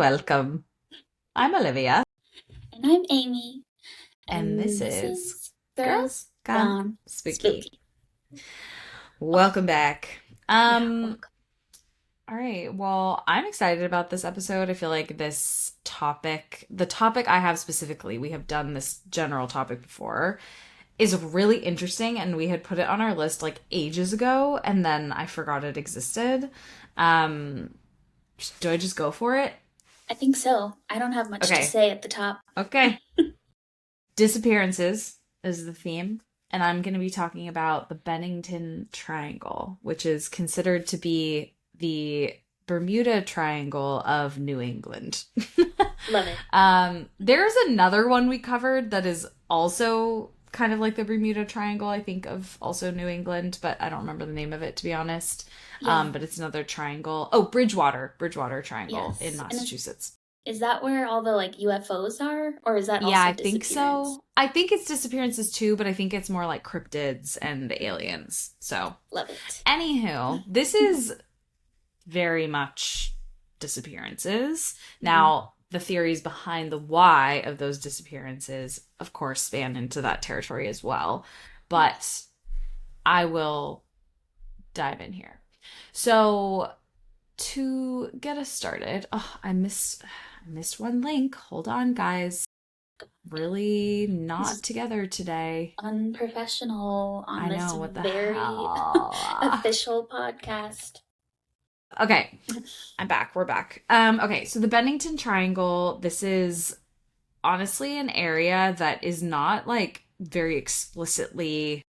welcome. I'm Olivia, And I'm Amy, and this and this is is Girls Girls Gone Gone Spooky. Spooky. Welcome back. Yeah, welcome. All right. Well, I'm excited about this episode. I feel like the topic I have specifically, we have done this general topic before, is really interesting, and we had put it on our list like ages ago, and then I forgot it existed. Um, do I just go for it? I think so. I don't have much to Okay. say at the top. Okay. Disappearances is the theme, and I'm going to be talking about the Bennington Triangle, which is considered to be the Bermuda Triangle of New England. Love it. There's another one we covered that is also kind of like the Bermuda Triangle, I think, of also New England, but I don't remember the name of it, to be honest. Yeah, But it's another triangle. Oh, Bridgewater Triangle in yes. And Massachusetts. is that where all the like UFOs are? Or is that Yeah, also I think disappearance? so. I think it's disappearances too, but I think it's more like cryptids and aliens. So, Love it. anywho, this is very much disappearances. Mhm. Now, the theories behind the why of those disappearances, of course, span into that territory as well. But I will dive in here. So, to get us started, I missed one link. Hold on, guys. Really This not is together today. unprofessional on I this know, what the very hell. official podcast. Okay, I'm back. We're back. Okay, so the Bennington Triangle, this is honestly an area that is not like very explicitly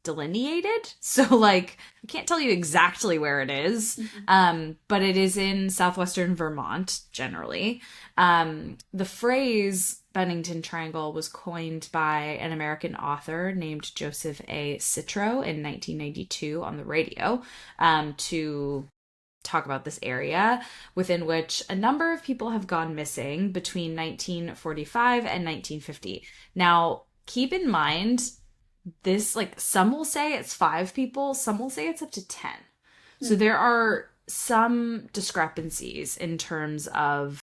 delineated. So like I can't tell you exactly where it is. Mhm. But it is in southwestern Vermont generally. The phrase Bennington Triangle was coined by an American author named Joseph A. Citro in 1992 on the radio to talk about this area within which a number of people have gone missing between 1945 and 1950. Now, keep in mind this, like, some will say it's 5 people, some will say it's up to 10. So Hmm. there are some discrepancies in terms of,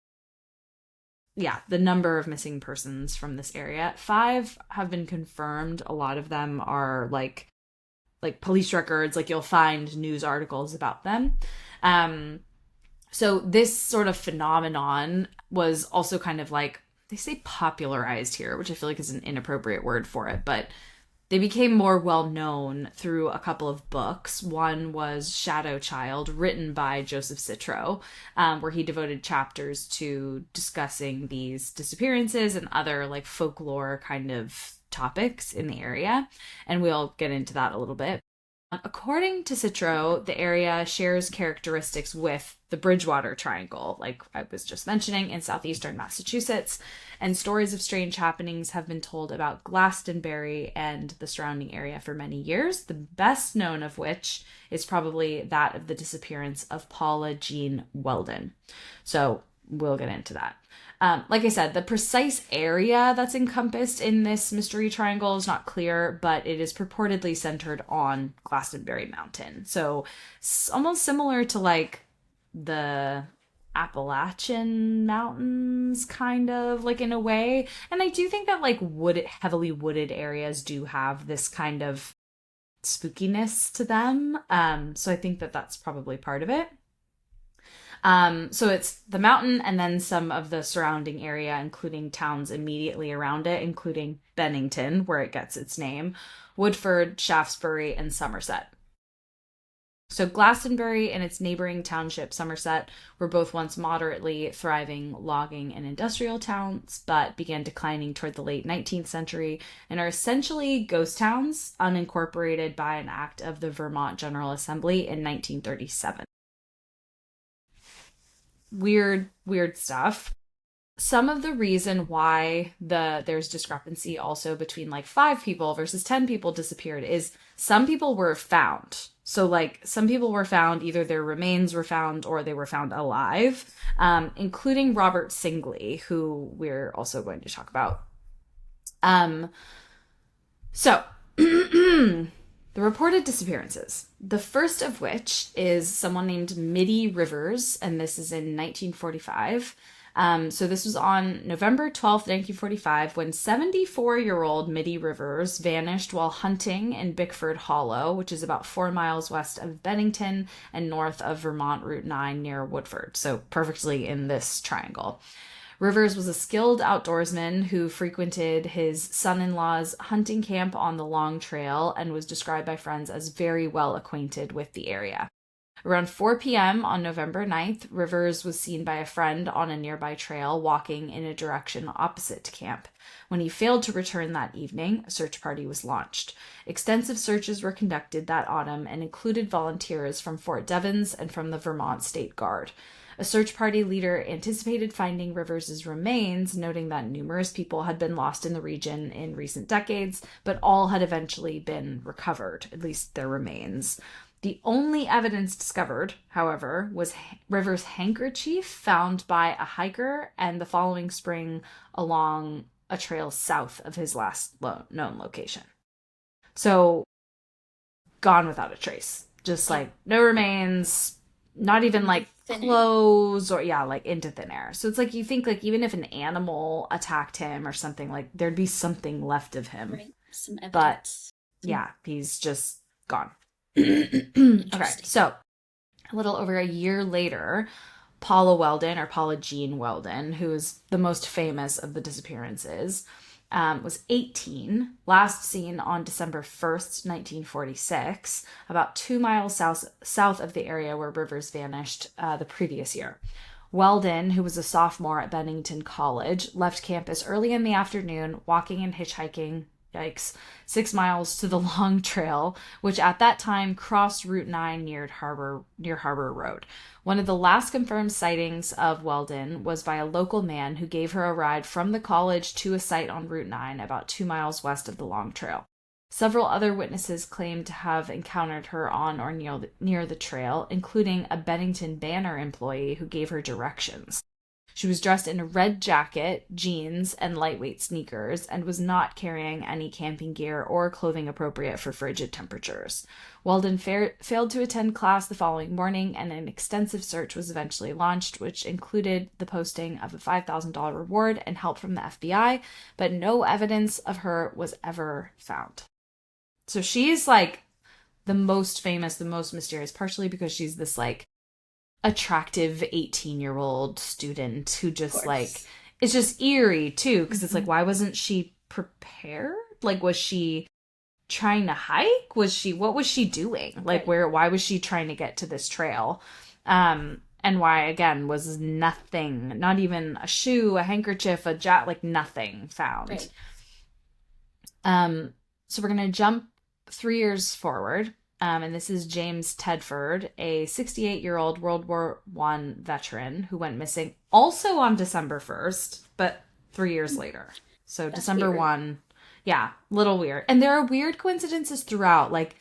yeah, the number of missing persons from this area. 5 have been confirmed. A lot of them are like police records, like you'll find news articles about them. Um, so this sort of phenomenon was also kind of like, they say popularized here, which I feel like is an inappropriate word for it, but they became more well known through a couple of books. One was Shadow Child, written by Joseph Citro, where he devoted chapters to discussing these disappearances and other like folklore kind of topics in the area. And we'll get into that a little bit. According to Citro, the area shares characteristics with the Bridgewater Triangle, like I was just mentioning, in southeastern Massachusetts, and stories of strange happenings have been told about Glastonbury and the surrounding area for many years, the best known of which is probably that of the disappearance of Paula Jean Weldon. So we'll get into that. Like I said, the precise area that's encompassed in this mystery triangle is not clear, but it is purportedly centered on Glastonbury Mountain. So almost similar to like the Appalachian Mountains, kind of like in a way. And I do think that like heavily wooded areas do have this kind of spookiness to them. So I think that that's probably part of it. So it's the mountain and then some of the surrounding area, including towns immediately around it, including Bennington, where it gets its name, Woodford, Shaftesbury, and Somerset. So Glastonbury and its neighboring township, Somerset, were both once moderately thriving logging and industrial towns, but began declining toward the late 19th century and are essentially ghost towns, unincorporated by an act of the Vermont General Assembly in 1937. Weird stuff. Some of the reason why there's discrepancy also between like 5 people versus 10 people disappeared is some people were found. So like some people were found, either their remains were found or they were found alive, including Robert Singley, who we're also going to talk about. So the The reported disappearances. The first of which is someone named Mitty Rivers, and this is in 1945. So this was on November 12th, 1945, when 74-year-old Mitty Rivers vanished while hunting in Bickford Hollow, which is about 4 miles west of Bennington and north of Vermont Route 9 near Woodford. So perfectly in this triangle. Rivers was a skilled outdoorsman who frequented his son-in-law's hunting camp on the Long Trail and was described by friends as very well acquainted with the area. Around 4 p.m. on November 9th, Rivers was seen by a friend on a nearby trail walking in a direction opposite to camp. When he failed to return that evening, a search party was launched. Extensive searches were conducted that autumn and included volunteers from Fort Devens and from the Vermont State Guard. A search party leader anticipated finding Rivers' remains, noting that numerous people had been lost in the region in recent decades, but all had eventually been recovered, at least their remains. The only evidence discovered, however, was Rivers' handkerchief found by a hiker and the following spring along a trail south of his last known location. So, gone without a trace. Just like no remains, not even like clothes or like into thin air. So it's like you think like even if an animal attacked him or something, like there'd be something left of him. Right. Some evidence. But yeah, he's just gone. Okay, so a little over a year later, Paula Weldon, or Paula Jean Weldon, who is the most famous of the disappearances, was 18, last seen on December 1st, 1946, about 2 miles south of the area where Rivers vanished the previous year. Weldon, who was a sophomore at Bennington College, left campus early in the afternoon, walking and hitchhiking, 6 miles to the Long Trail, which at that time crossed Route 9 near Harbor Road. One of the last confirmed sightings of Weldon was by a local man who gave her a ride from the college to a site on Route 9 about 2 miles west of the Long Trail. Several other witnesses claimed to have encountered her on or near the trail, including a Bennington Banner employee who gave her directions. She was dressed in a red jacket, jeans, and lightweight sneakers, and was not carrying any camping gear or clothing appropriate for frigid temperatures. Weldon failed to attend class the following morning, and an extensive search was eventually launched, which included the posting of a $5,000 reward and help from the FBI, but no evidence of her was ever found. So she's like the most famous, the most mysterious, partially because she's this like attractive 18-year-old student who just like, it's just eerie too, because it's like, why wasn't she prepared? Like, was she trying to hike? What was she doing? Like, why was she trying to get to this trail? And why, again, was nothing, not even a shoe, a handkerchief, a jacket, like nothing found. Right. So we're going to jump 3 years forward. And this is James Tedford, a 68-year-old World War I veteran who went missing also on December 1st, but 3 years later. So that's December weird. 1. Yeah, little weird. And there are weird coincidences throughout. Like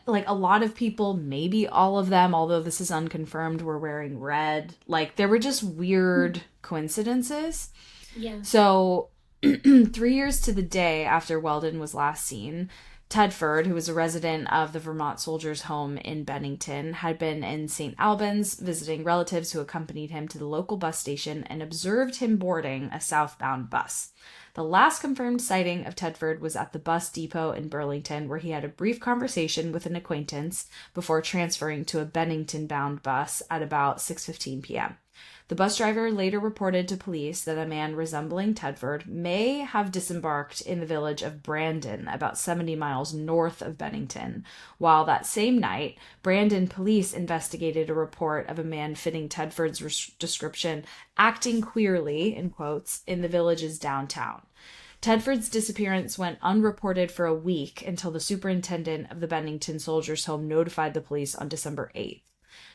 a lot of people, maybe all of them, although this is unconfirmed, were wearing red. Like there were just weird coincidences. Yeah. So 3 years to the day after Weldon was last seen, Tedford, who was a resident of the Vermont Soldiers' Home in Bennington, had been in St. Albans visiting relatives who accompanied him to the local bus station and observed him boarding a southbound bus. The last confirmed sighting of Tedford was at the bus depot in Burlington, where he had a brief conversation with an acquaintance before transferring to a Bennington-bound bus at about 6:15 p.m. The bus driver later reported to police that a man resembling Tedford may have disembarked in the village of Brandon, about 70 miles north of Bennington, while that same night, Brandon police investigated a report of a man fitting Tedford's description acting queerly, in quotes, in the village's downtown. Tedford's disappearance went unreported for a week until the superintendent of the Bennington Soldiers' Home notified the police on December 8th.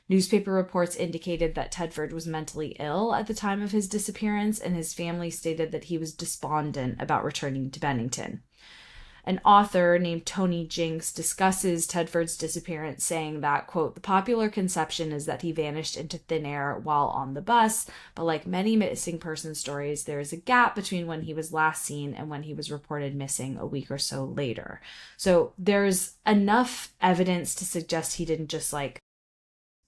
Newspaper reports indicated that Tedford was mentally ill at the time of his disappearance, and his family stated that he was despondent about returning to Bennington. An author named Tony Jinks discusses Tedford's disappearance, saying that, quote, the popular conception is that he vanished into thin air while on the bus, but like many missing person stories, there is a gap between when he was last seen and when he was reported missing a week or so later. So there's enough evidence to suggest he didn't just like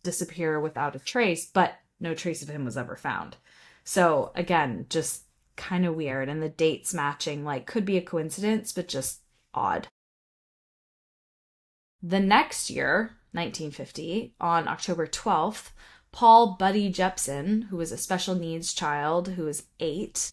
disappear without a trace, but no trace of him was ever found. So again, just kind of weird. And the dates matching, like, could be a coincidence, but just odd. The next year, 1950, on October 12th, Paul Buddy Jepson, who was a special needs child who was 8,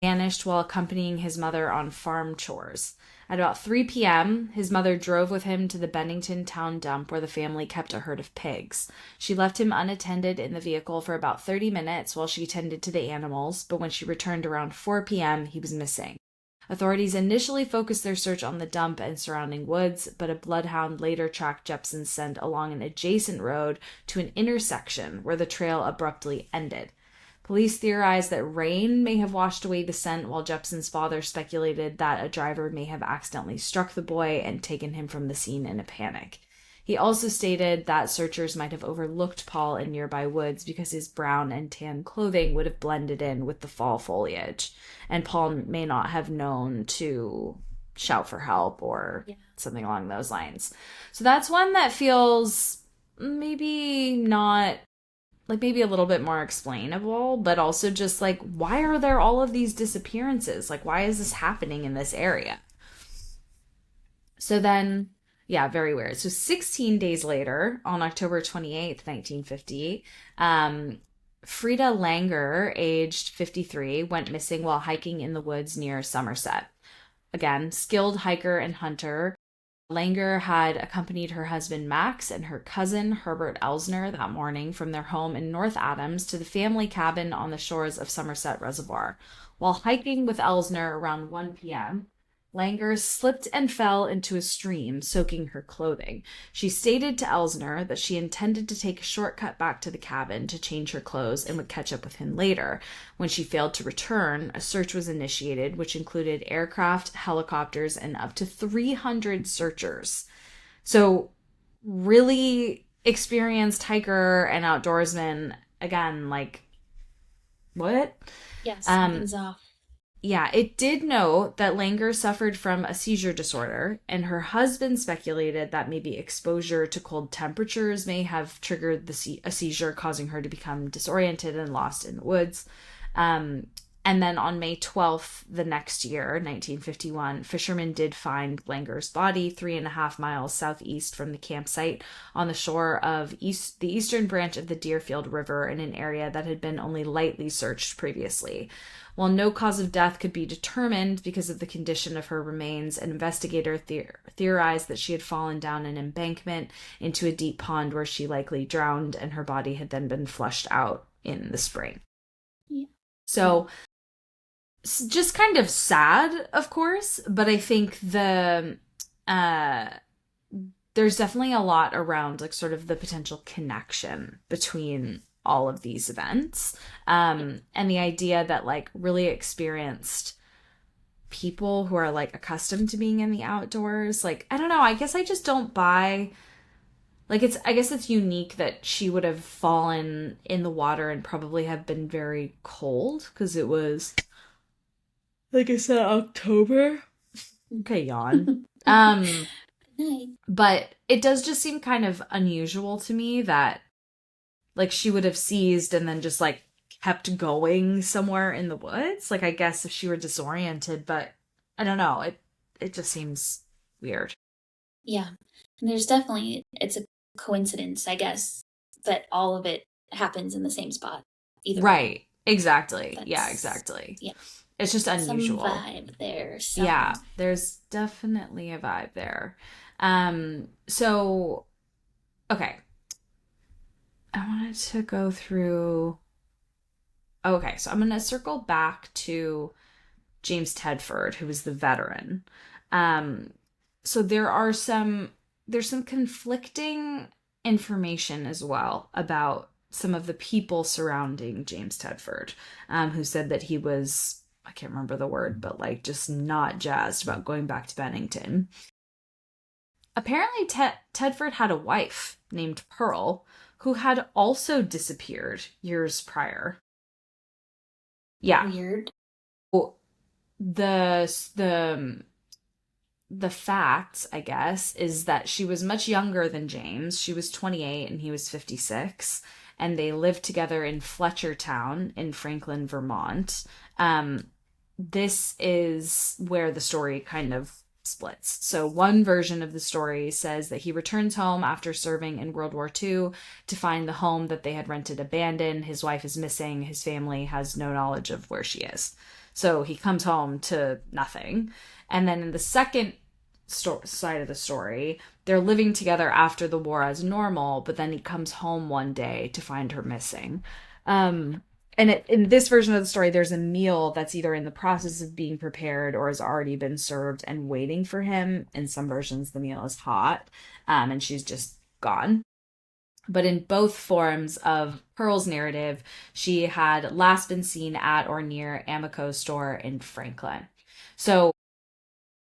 vanished while accompanying his mother on farm chores. At about 3 p.m., his mother drove with him to the Bennington town dump where the family kept a herd of pigs. She left him unattended in the vehicle for about 30 minutes while she tended to the animals, but when she returned around 4 p.m., he was missing. Authorities initially focused their search on the dump and surrounding woods, but a bloodhound later tracked Jepson's scent along an adjacent road to an intersection where the trail abruptly ended. Police theorized that rain may have washed away the scent, while Jepson's father speculated that a driver may have accidentally struck the boy and taken him from the scene in a panic. He also stated that searchers might have overlooked Paul in nearby woods because his brown and tan clothing would have blended in with the fall foliage, and Paul may not have known to shout for help or something along those lines. So that's one that feels maybe not, like maybe a little bit more explainable, but also just like, why are there all of these disappearances? Like, why is this happening in this area? So then, yeah, very weird. So 16 days later, on October 28th, 1950, Frida Langer, aged 53, went missing while hiking in the woods near Somerset. Again, skilled hiker and hunter, Langer had accompanied her husband Max and her cousin Herbert Elsner that morning from their home in North Adams to the family cabin on the shores of Somerset Reservoir. While hiking with Elsner around 1 p.m., Langer slipped and fell into a stream, soaking her clothing. She stated to Elsner that she intended to take a shortcut back to the cabin to change her clothes and would catch up with him later. When she failed to return, a search was initiated, which included aircraft, helicopters, and up to 300 searchers. So, really experienced hiker and outdoorsman, again, like, what? Yes, something's off. Yeah, it did note that Langer suffered from a seizure disorder, and her husband speculated that maybe exposure to cold temperatures may have triggered a seizure, causing her to become disoriented and lost in the woods. And then on May 12th, the next year, 1951, fishermen did find Langer's body 3.5 miles southeast from the campsite on the shore of the eastern branch of the Deerfield River in an area that had been only lightly searched previously. While no cause of death could be determined because of the condition of her remains, an investigator theorized that she had fallen down an embankment into a deep pond where she likely drowned, and her body had then been flushed out in the spring. Yeah. So, just kind of sad, of course, but I think there's definitely a lot around, like, sort of the potential connection between all of these events, and the idea that, like, really experienced people who are, like, accustomed to being in the outdoors, like, I don't know, I guess I just don't buy, like, I guess it's unique that she would have fallen in the water and probably have been very cold, because it was, like I said, October. Okay, yawn. But it does just seem kind of unusual to me that, like, she would have seized and then just, like, kept going somewhere in the woods. Like, I guess if she were disoriented, but I don't know. It just seems weird. Yeah. And there's definitely, it's a coincidence, I guess, that all of it happens in the same spot. Either right. way. Exactly. Yeah, exactly. Yeah. It's just unusual. Some vibe there. Yeah, there's definitely a vibe there. So, okay. I wanted to go through... Okay, so I'm going to circle back to James Tedford, who was the veteran. So there's some conflicting information as well about some of the people surrounding James Tedford, who said that he was I can't remember the word, but like just not jazzed about going back to Bennington. Apparently, Tedford had a wife named Pearl who had also disappeared years prior. Yeah. Weird. Well, the the facts, I guess, is that she was much younger than James. She was 28 and he was 56. And they lived together in Fletchertown in Franklin, Vermont. This is where the story kind of splits. So, one version of the story says that he returns home after serving in World War II to find the home that they had rented abandoned. His wife is missing. His family has no knowledge of where she is. So, he comes home to nothing. And then in the second side of the story, they're living together after the war as normal, but then he comes home one day to find her missing. In this version of the story, there's a meal that's either in the process of being prepared or has already been served and waiting for him. In some versions, the meal is hot, and she's just gone. But in both forms of Pearl's narrative, she had last been seen at or near Amico's store in Franklin. So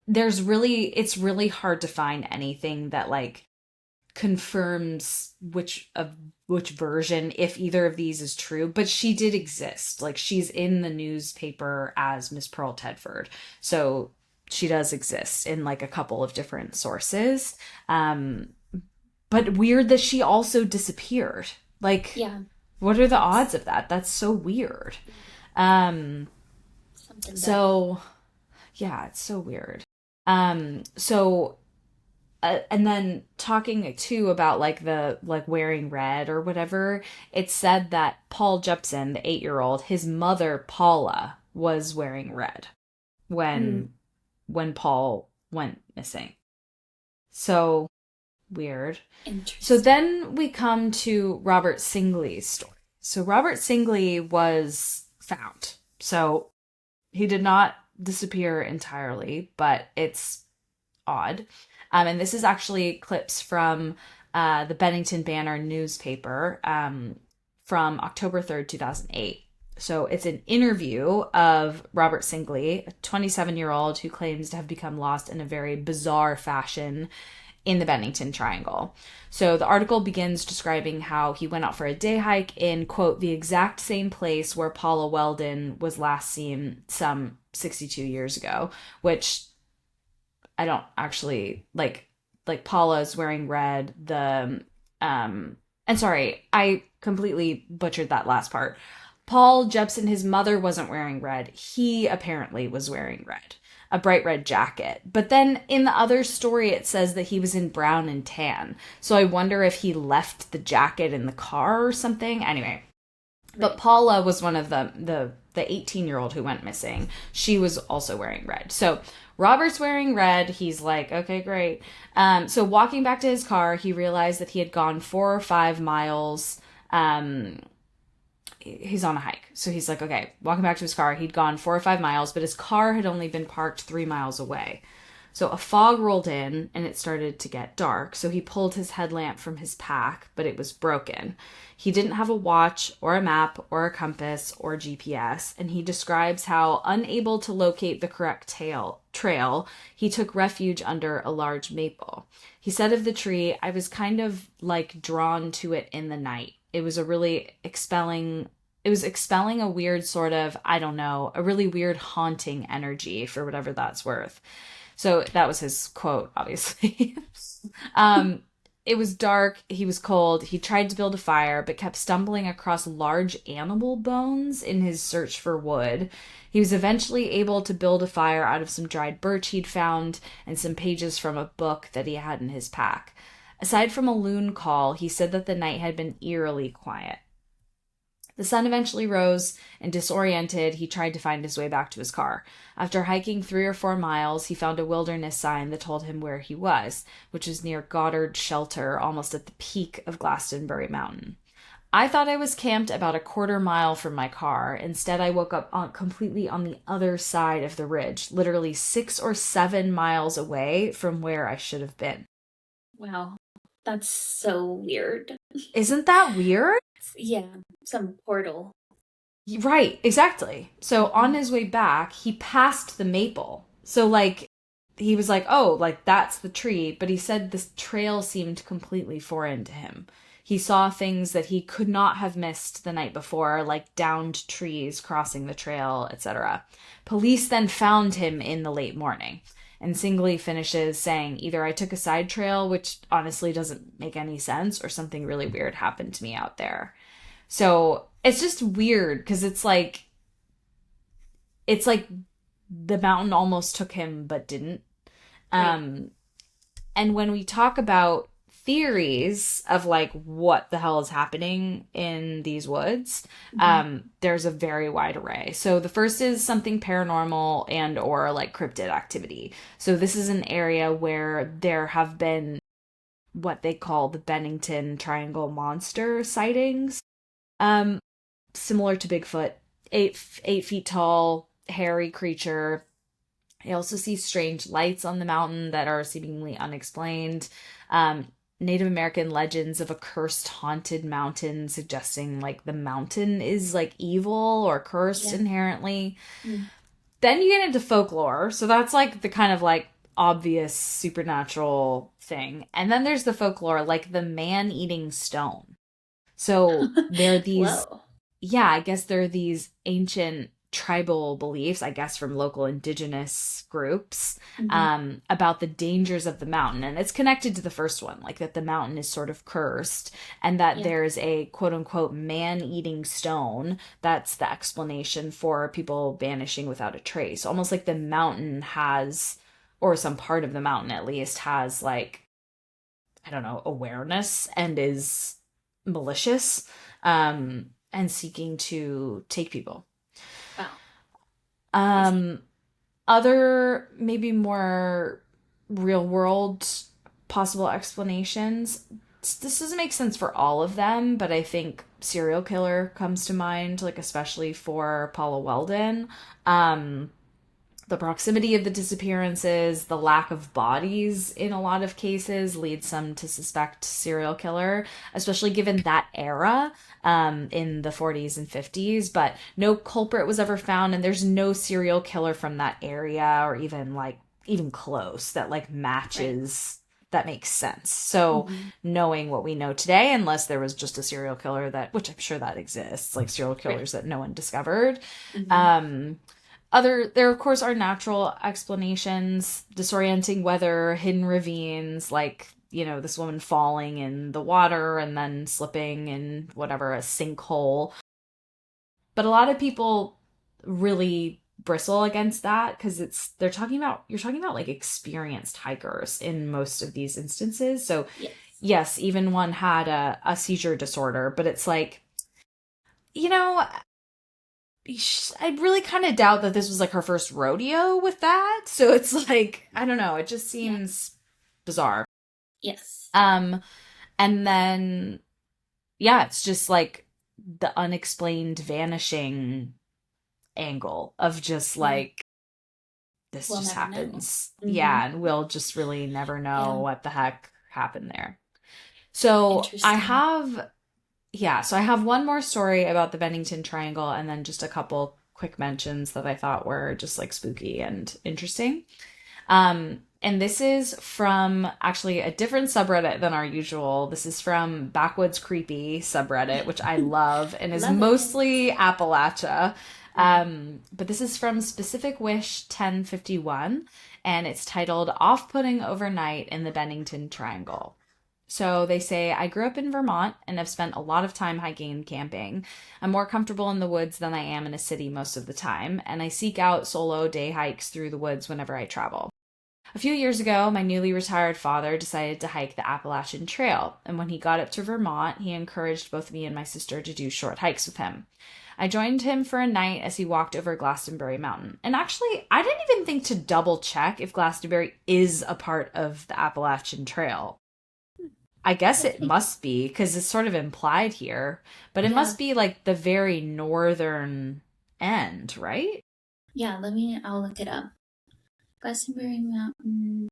it's really hard to find anything that like confirms which version, if either of these is true, but she did exist. Like, she's in the newspaper as Miss Pearl Tedford, so she does exist in like a couple of different sources. But weird that she also disappeared. Like, yeah, what are the odds of that? That's so weird. So yeah, it's so weird. And then talking too about like the like wearing red or whatever, it said that Paul Jepson, the 8-year-old, his mother Paula was wearing red when Paul went missing. So weird. So then we come to Robert Singley's story. So Robert Singley was found. So he did not disappear entirely, but it's odd. And this is actually clips from the Bennington Banner newspaper from October 3rd, 2008. So it's an interview of Robert Singley, a 27-year-old who claims to have become lost in a very bizarre fashion in the Bennington Triangle. So the article begins describing how he went out for a day hike in, quote, the exact same place where Paula Weldon was last seen some 62 years ago, which I don't actually like Paula's wearing red. And sorry, I completely butchered that last part. Paul Jepson, his mother wasn't wearing red. He apparently was wearing red, a bright red jacket. But then in the other story, it says that he was in brown and tan. So I wonder if he left the jacket in the car or something. Anyway, but Paula was one of the 18-year-old who went missing. She was also wearing red. So Robert's wearing red. He's like, okay, great. So walking back to his car, he realized that he had gone 4 or 5 miles. He's on a hike. So he's like, okay, walking back to his car, he'd gone 4 or 5 miles, but his car had only been parked 3 miles away. So a fog rolled in and it started to get dark. So he pulled his headlamp from his pack, but it was broken. He didn't have a watch or a map or a compass or GPS. And he describes how, unable to locate the correct trail, he took refuge under a large maple. He said of the tree, I was kind of like drawn to it in the night. It was expelling a weird sort of, I don't know, a really weird haunting energy, for whatever that's worth. So that was his quote, obviously. It was dark. He was cold. He tried to build a fire, but kept stumbling across large animal bones in his search for wood. He was eventually able to build a fire out of some dried birch he'd found and some pages from a book that he had in his pack. Aside from a loon call, he said that the night had been eerily quiet. The sun eventually rose, and disoriented, he tried to find his way back to his car. After hiking 3 or 4 miles, he found a wilderness sign that told him where he was, which was near Goddard Shelter, almost at the peak of Glastonbury Mountain. I thought I was camped about a 1/4 mile from my car. Instead, I woke up completely on the other side of the ridge, literally 6 or 7 miles away from where I should have been. Wow, that's so weird. Isn't that weird? Yeah, some portal. Right, exactly. So on Mhm. his way back, he passed the maple. So like he was like, "Oh, like that's the tree," but he said this trail seemed completely foreign to him. He saw things that he could not have missed the night before, like downed trees crossing the trail, etc. Police then found him in the late morning. And Singley finishes saying, either I took a side trail, which honestly doesn't make any sense, or something really weird happened to me out there. So it's just weird because it's like the mountain almost took him but didn't. Right. Um, and when we talk about theories of like what the hell is happening in these woods, Hmm. there's a very wide array. So the first is something paranormal and or like cryptid activity. So this is an area where there have been what they call the Bennington Triangle monster sightings. Um, Similar to Bigfoot, 8 feet tall, hairy creature. I also see strange lights on the mountain that are seemingly unexplained. Um, Native American legends of a cursed, haunted mountain, suggesting like the mountain is like evil or cursed Yeah. inherently. Mm. Then you get into folklore, so that's like the kind of like obvious supernatural thing. And then there's the folklore, like the man eating stone. So there are these, Whoa. yeah, I guess there are these ancient tribal beliefs, I guess from local indigenous groups, Hmm. about the dangers of the mountain. And it's connected to the first one, like that the mountain is sort of cursed and that Yeah. there's a quote unquote man eating stone. That's the explanation for people vanishing without a trace. Almost like the mountain has, or some part of the mountain at least, has like, I don't know, awareness and is malicious, and seeking to take people. Wow. Crazy. Um, Other, maybe more real world possible explanations. This doesn't make sense for all of them, but I think serial killer comes to mind, like especially for Paula Weldon. Um, the proximity of the disappearances, the lack of bodies in a lot of cases leads some to suspect serial killer, especially given that era, in the 40s and 50s. But no culprit was ever found, and there's no serial killer from that area or even close that like Right. matches that makes sense. So Hmm. knowing what we know today, unless there was just a serial killer that, which I'm sure that exists, like serial Right. killers that no one discovered. Hmm. Um, there of course are natural explanations, disorienting weather, hidden ravines, like, this woman falling in the water and then slipping in whatever, a sinkhole. But a lot of people really bristle against that because you're talking about like experienced hikers in most of these instances. So Yes. yes, even one had a seizure disorder, but it's like, you know, I really kind of doubt that this was like her first rodeo with that. So it's like, I don't know, it just Yeah. seems bizarre. Yes. Um, and then yeah, it's just like the unexplained vanishing angle of just Yeah. like this We'll just never know. happens. Hmm. Yeah, and we'll just really never know Yeah. what the heck happened there. So I Interesting. have Yeah, so I have one more story about the Bennington Triangle and then just a couple quick mentions that I thought were just like spooky and interesting. And this is from actually a different subreddit than our usual. This is from Backwoods Creepy subreddit, which I love and is Love it. mostly Appalachia. Mhm. But this is from Specific Wish 1051, and it's titled Off Putting Overnight in the Bennington Triangle. So they say, I grew up in Vermont and have spent a lot of time hiking and camping. I'm more comfortable in the woods than I am in a city most of the time, and I seek out solo day hikes through the woods whenever I travel. A few years ago, my newly retired father decided to hike the Appalachian Trail, and when he got up to Vermont, he encouraged both me and my sister to do short hikes with him. I joined him for a night as he walked over Glastonbury Mountain. And actually, I didn't even think to double check if Glastonbury is a part of the Appalachian Trail. I guess I it think. must be because it's sort of implied here, but it Yeah. must be like the very northern end, right? Yeah. I'll look it up. Glastonbury Mountain.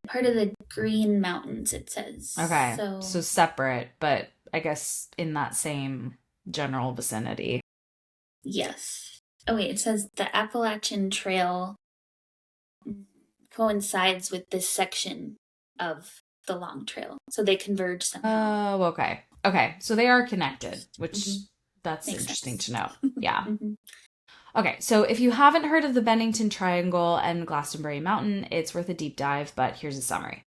Part of the Green Mountains, it says. Okay, So, so separate, but I guess in that same. general vicinity. Yes. Oh, wait, it says the Appalachian Trail coincides with this section of the Long Trail. So they converge somehow. Oh, okay. Okay, so they are connected, which Mm-hmm. that's Makes interesting sense. to know. Yeah. Mm-hmm. Okay, so if you haven't heard of the Bennington Triangle and Glastonbury Mountain, it's worth a deep dive, but here's a summary.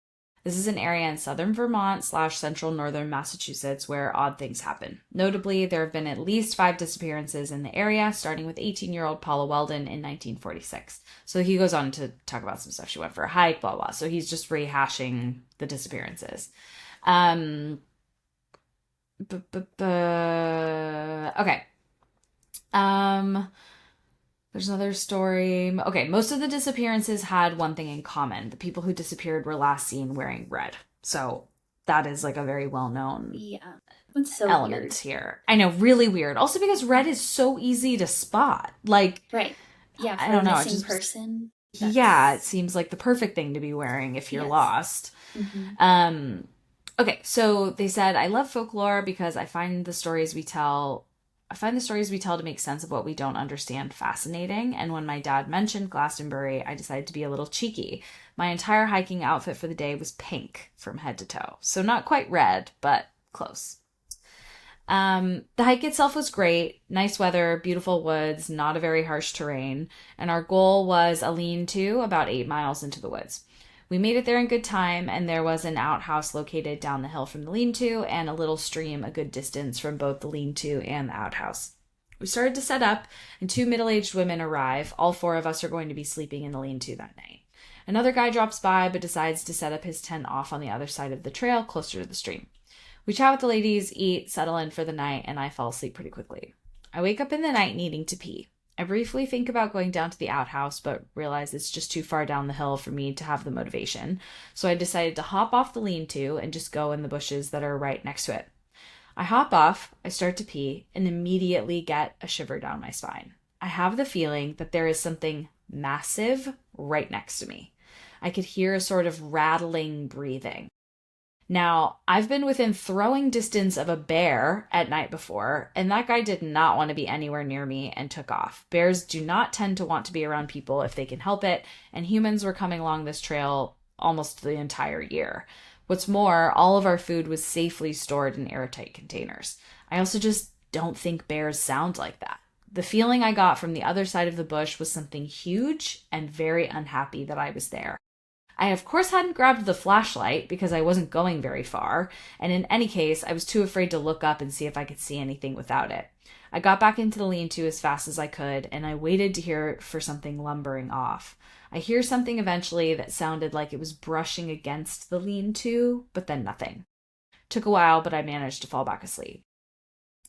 This is an area in southern Vermont / central northern Massachusetts where odd things happen. Notably, there have been at least 5 disappearances in the area, starting with 18-year-old Paula Weldon in 1946. So he goes on to talk about some stuff. She went for a hike, blah, blah. So he's just rehashing the disappearances. Okay. There's another story. Okay, most of the disappearances had one thing in common. The people who disappeared were last seen wearing red. So that is like a very well-known That's so element weird. here. I know, really weird. Also because red is so easy to spot. Like, right. Yeah, for I don't a know. missing person. Yeah, it seems like the perfect thing to be wearing if you're lost. Mm-hmm. Okay, so they said, I love folklore because I find the stories we tell to make sense of what we don't understand fascinating. And when my dad mentioned Glastonbury, I decided to be a little cheeky. My entire hiking outfit for the day was pink from head to toe. So not quite red, but close. The hike itself was great. Nice weather, beautiful woods, not a very harsh terrain. And our goal was a lean-to about 8 miles into the woods. We made it there in good time, and there was an outhouse located down the hill from the lean-to and a little stream a good distance from both the lean-to and the outhouse. We started to set up, and 2 middle-aged women arrive. All 4 of us are going to be sleeping in the lean-to that night. Another guy drops by, but decides to set up his tent off on the other side of the trail, closer to the stream. We chat with the ladies, eat, settle in for the night, and I fall asleep pretty quickly. I wake up in the night needing to pee. I briefly think about going down to the outhouse, but realize it's just too far down the hill for me to have the motivation. So I decided to hop off the lean-to and just go in the bushes that are right next to it. I hop off, I start to pee, and immediately get a shiver down my spine. I have the feeling that there is something massive right next to me. I could hear a sort of rattling breathing. Now, I've been within throwing distance of a bear at night before, and that guy did not want to be anywhere near me and took off. Bears do not tend to want to be around people if they can help it, and humans were coming along this trail almost the entire year. What's more, all of our food was safely stored in airtight containers. I also just don't think bears sound like that. The feeling I got from the other side of the bush was something huge and very unhappy that I was there. I, of course, hadn't grabbed the flashlight because I wasn't going very far, and in any case, I was too afraid to look up and see if I could see anything without it. I got back into the lean-to as fast as I could, and I waited to hear for something lumbering off. I hear something eventually that sounded like it was brushing against the lean-to, but then nothing. Took a while, but I managed to fall back asleep.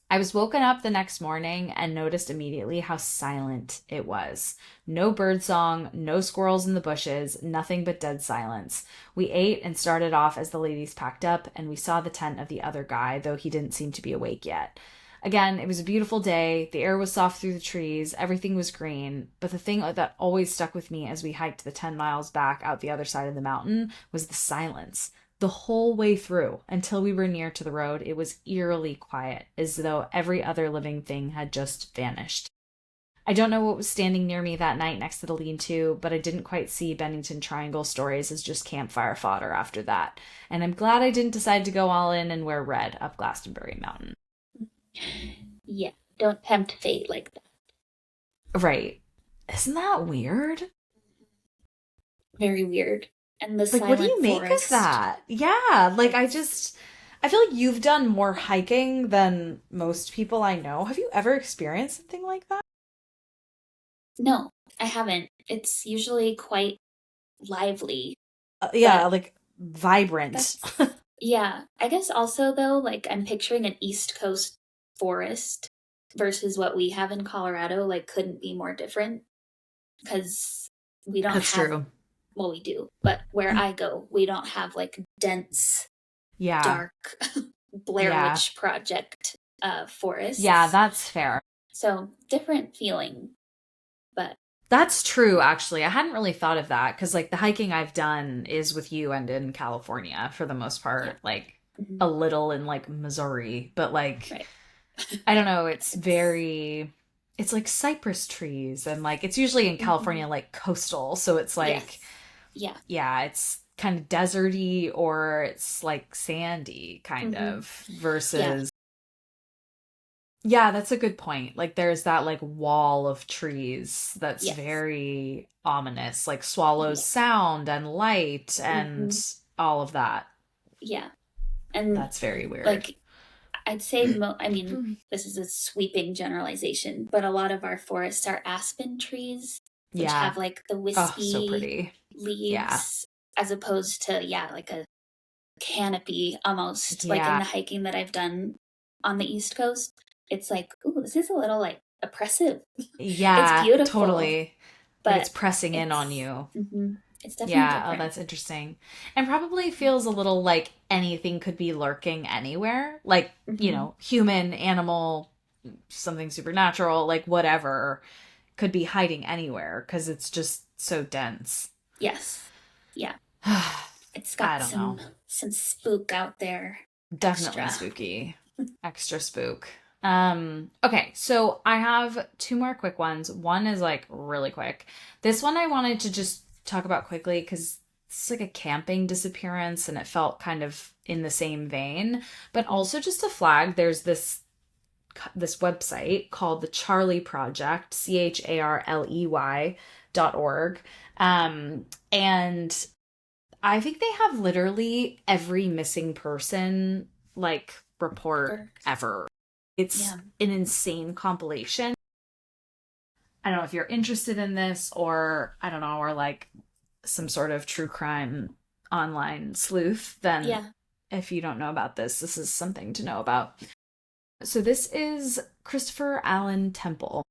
I was woken up the next morning and noticed immediately how silent it was. No birdsong, no squirrels in the bushes, nothing but dead silence. We ate and started off as the ladies packed up, and we saw the tent of the other guy, though he didn't seem to be awake yet. Again, it was a beautiful day. The air was soft through the trees. Everything was green. But the thing that always stuck with me as we hiked the 10 miles back out the other side of the mountain was the silence. The whole way through, until we were near to the road, it was eerily quiet, as though every other living thing had just vanished. I don't know what was standing near me that night next to the lean-to, but I didn't quite see Bennington Triangle stories as just campfire fodder after that. And I'm glad I didn't decide to go all in and wear red up Glastonbury Mountain. Yeah, don't tempt fate like that. Right. Isn't that weird? Very weird. And the Like, what do you make forest. of that? Yeah, like, I feel like you've done more hiking than most people I know. Have you ever experienced something like that? No, I haven't. It's usually quite lively. Yeah, like, vibrant. Yeah, I guess also, though, like, I'm picturing an East Coast forest versus what we have in Colorado, like, couldn't be more different. Because we don't That's have... true. Well, we do, but where I go, we don't have like dense, dark Blair Witch Project forests. Yeah, that's fair. So different feeling, but that's true. Actually, I hadn't really thought of that because like the hiking I've done is with you and in California for the most part, like a little in like Missouri, but like I don't know, it's like cypress trees and like it's usually in Hmm. California like coastal, so it's like Yes. Yeah. yeah, it's kind of deserty or it's like sandy kind Hmm. of Yeah. versus yeah, that's a good point. Like there's that like wall of trees that's Yes. very ominous, like swallows Yeah. sound and light and Hmm. all of that. Yeah. And That's very weird. like I'd say, I mean, this is a sweeping generalization, but a lot of our forests are aspen trees, which Yeah. have like the Oh, so wispy pretty. Yeah. leaves, as opposed to, yeah, like a canopy almost, like in Yeah. the hiking that I've done on the East Coast. It's like, ooh, this is a little like oppressive. It's Yeah, beautiful, totally. Like it's but pressing in on it's, you. it's definitely Yeah, oh, different. that's interesting. And probably feels a little like anything could be lurking anywhere. Like, Hmm. human, animal, something supernatural, like whatever could be hiding anywhere because it's just so dense. Yes. Yeah. It's I got don't know. some spook out there Definitely extra. spooky. Extra spook. Okay, so I have two more quick ones. One is like really quick. This one I wanted to just talk about quickly because it's like a camping disappearance and it felt kind of in the same vein, but Hmm. also just a flag. There's this website called the Charlie Project, CHARLEY.org. And I think they have literally every missing person like report Ever. ever. It's Yeah. an insane compilation. I don't know if you're interested in this or I don't know, or like some sort of true crime online sleuth, then Yeah. if you don't know about this, this is something to know about. So this is Christopher Allen Temple.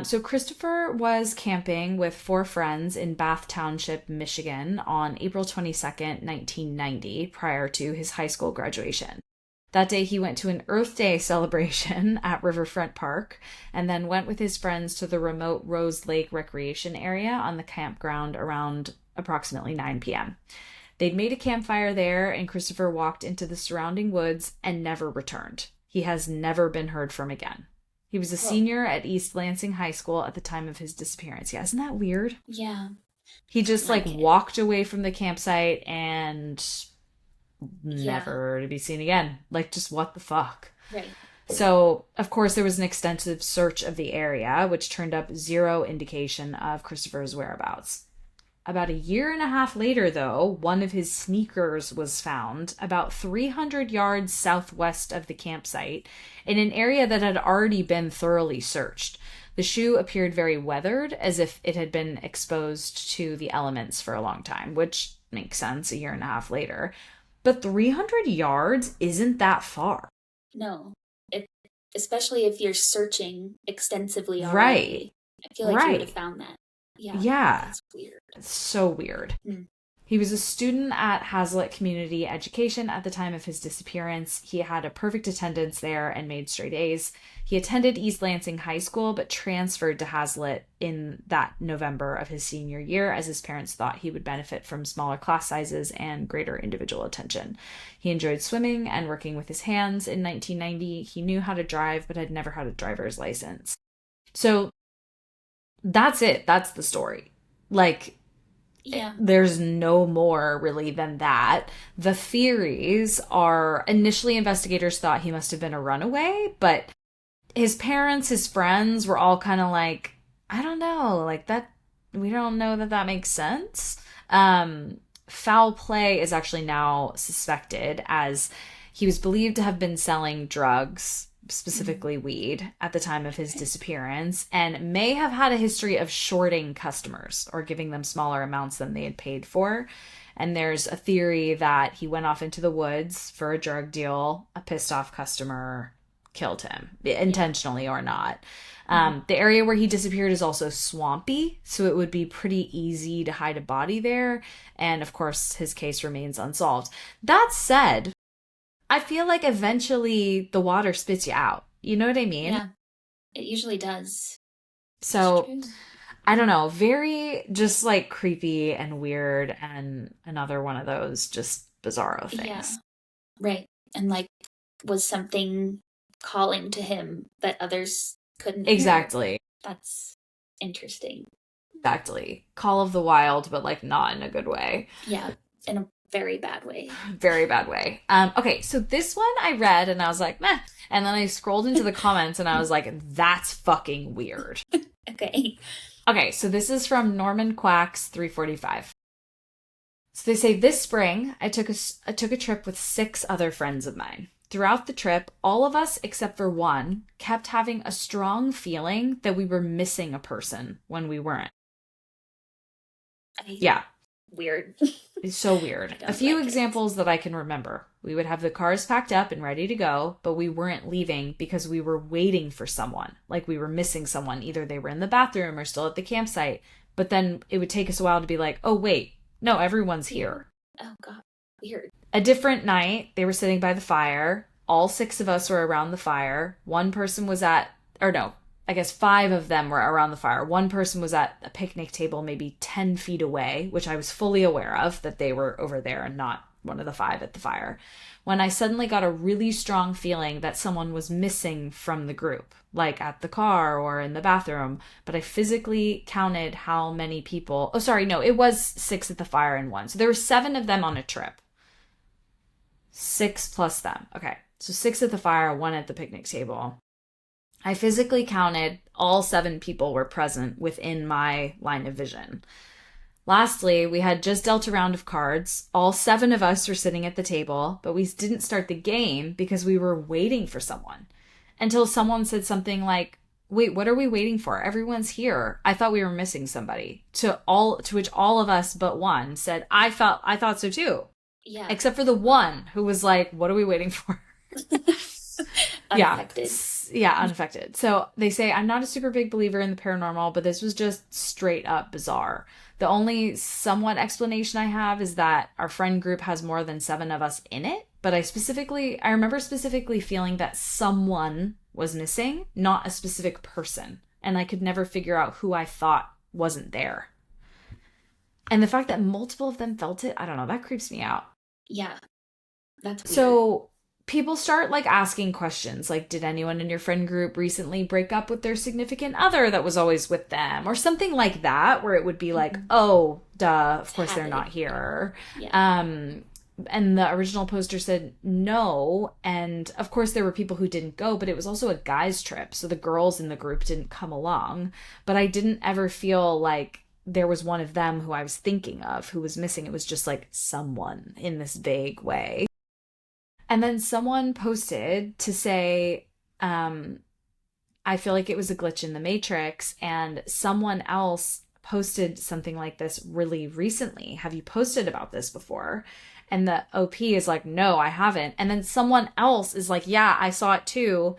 So Christopher was camping with four friends in Bath Township, Michigan on April 22nd, 1990, prior to his high school graduation. That day, he went to an Earth Day celebration at Riverfront Park and then went with his friends to the remote Rose Lake recreation area on the campground around approximately 9 p.m. They'd made a campfire there, and Christopher walked into the surrounding woods and never returned. He has never been heard from again. He was a Whoa. senior at East Lansing High School at the time of his disappearance. Yeah, isn't that weird? Yeah. He just like Like, walked away from the campsite and yeah. never to be seen again. Like, just what the fuck? Right. So, of course, there was an extensive search of the area, which turned up zero indication of Christopher's whereabouts. About a year and a half later, though, one of his sneakers was found about 300 yards southwest of the campsite in an area that had already been thoroughly searched. The shoe appeared very weathered, as if it had been exposed to the elements for a long time, which makes sense a year and a half later. But 300 yards isn't that far. No. It, especially if you're searching extensively Right, already. I feel like you would have right. found that. Yeah. Yeah, That's weird. it's so weird. Hmm. He was a student at Hazlitt Community Education at the time of his disappearance. He had a perfect attendance there and made straight A's. He attended East Lansing High School but transferred to Hazlitt in that November of his senior year as his parents thought he would benefit from smaller class sizes and greater individual attention. He enjoyed swimming and working with his hands. In 1990, he knew how to drive but had never had a driver's license. So that's it. That's the story. Like, Yeah. there's no more really than that. The theories are initially investigators thought he must have been a runaway, but his parents, his friends were all kind of like, I don't know, like that, we don't know that that makes sense. Foul play is actually now suspected as he was believed to have been selling drugs, Hmm. specifically weed, at the time of his Okay. disappearance, and may have had a history of shorting customers or giving them smaller amounts than they had paid for. And there's a theory that he went off into the woods for a drug deal, a pissed off customer killed him, Yeah. intentionally or not. Hmm. The area where he disappeared is also swampy, so it would be pretty easy to hide a body there. And of course, his case remains unsolved. That said, I feel like eventually the water spits you out. You know what I mean? Yeah. It usually does. It's So true. I don't know, very just like creepy and weird, and another one of those just bizarro Yeah. things. Right. And like, was something calling to him that others couldn't hear. Exactly. That's interesting. Exactly. That's interesting. Exactly. Call of the Wild, but like not in a good way. Yeah, in a very bad way. Very bad way. Okay, so this one I read and I was like, meh. And then I scrolled into the comments and I was like, that's fucking weird. Okay. Okay, so this is from Norman Quacks 345. So they say, this spring, I took a trip with 6 other friends of mine. Throughout the trip, all of us, except for one, kept having a strong feeling that we were missing a person when we weren't. Yeah. Weird. It's so weird. A few examples that I can remember. We would have the cars packed up and ready to go, but we weren't leaving because we were waiting for someone. Like we were missing someone. Either they were in the bathroom or still at the campsite. But then it would take us a while to be like, oh, wait, no, everyone's here. Oh, God. Weird. A different night, they were sitting by the fire. All 6 of us were around the fire. One person was I guess 5 of them were around the fire. One person was at a picnic table maybe 10 feet away, which I was fully aware of, that they were over there and not one of the 5 at the fire. When I suddenly got a really strong feeling that someone was missing from the group, like at the car or in the bathroom, but I physically counted how many people... Oh, sorry, no, it was 6 at the fire and 1. So there were 7 of them on a trip. 6 plus them. Okay, so 6 at the fire, 1 at the picnic table. I physically counted all 7 people were present within my line of vision. Lastly, we had just dealt a round of cards. All 7 of us were sitting at the table, but we didn't start the game because we were waiting for someone. Until someone said something like, wait, what are we waiting for? Everyone's here. I thought we were missing somebody. To which all of us but one said, I thought so too. Yeah. Except for the one who was like, what are we waiting for? Unaffected. Yeah, unaffected. So they say, I'm not a super big believer in the paranormal, but this was just straight up bizarre. The only somewhat explanation I have is that our friend group has more than 7 of us in it. But I remember specifically feeling that someone was missing, not a specific person. And I could never figure out who I thought wasn't there. And the fact that multiple of them felt it, I don't know, that creeps me out. Yeah. That's weird. So people start like asking questions like, did anyone in your friend group recently break up with their significant other that was always with them, or something like that, where it would be like, oh, duh, of course they're not here. Yeah. And the original poster said no, and of course there were people who didn't go, but it was also a guys trip, so the girls in the group didn't come along. But I didn't ever feel like there was one of them who I was thinking of who was missing. It was just like someone in this vague way. And then someone posted to say, I feel like it was a glitch in the Matrix. And someone else posted something like this really recently. Have you posted about this before? And the OP is like, no, I haven't. And then someone else is like, yeah, I saw it too.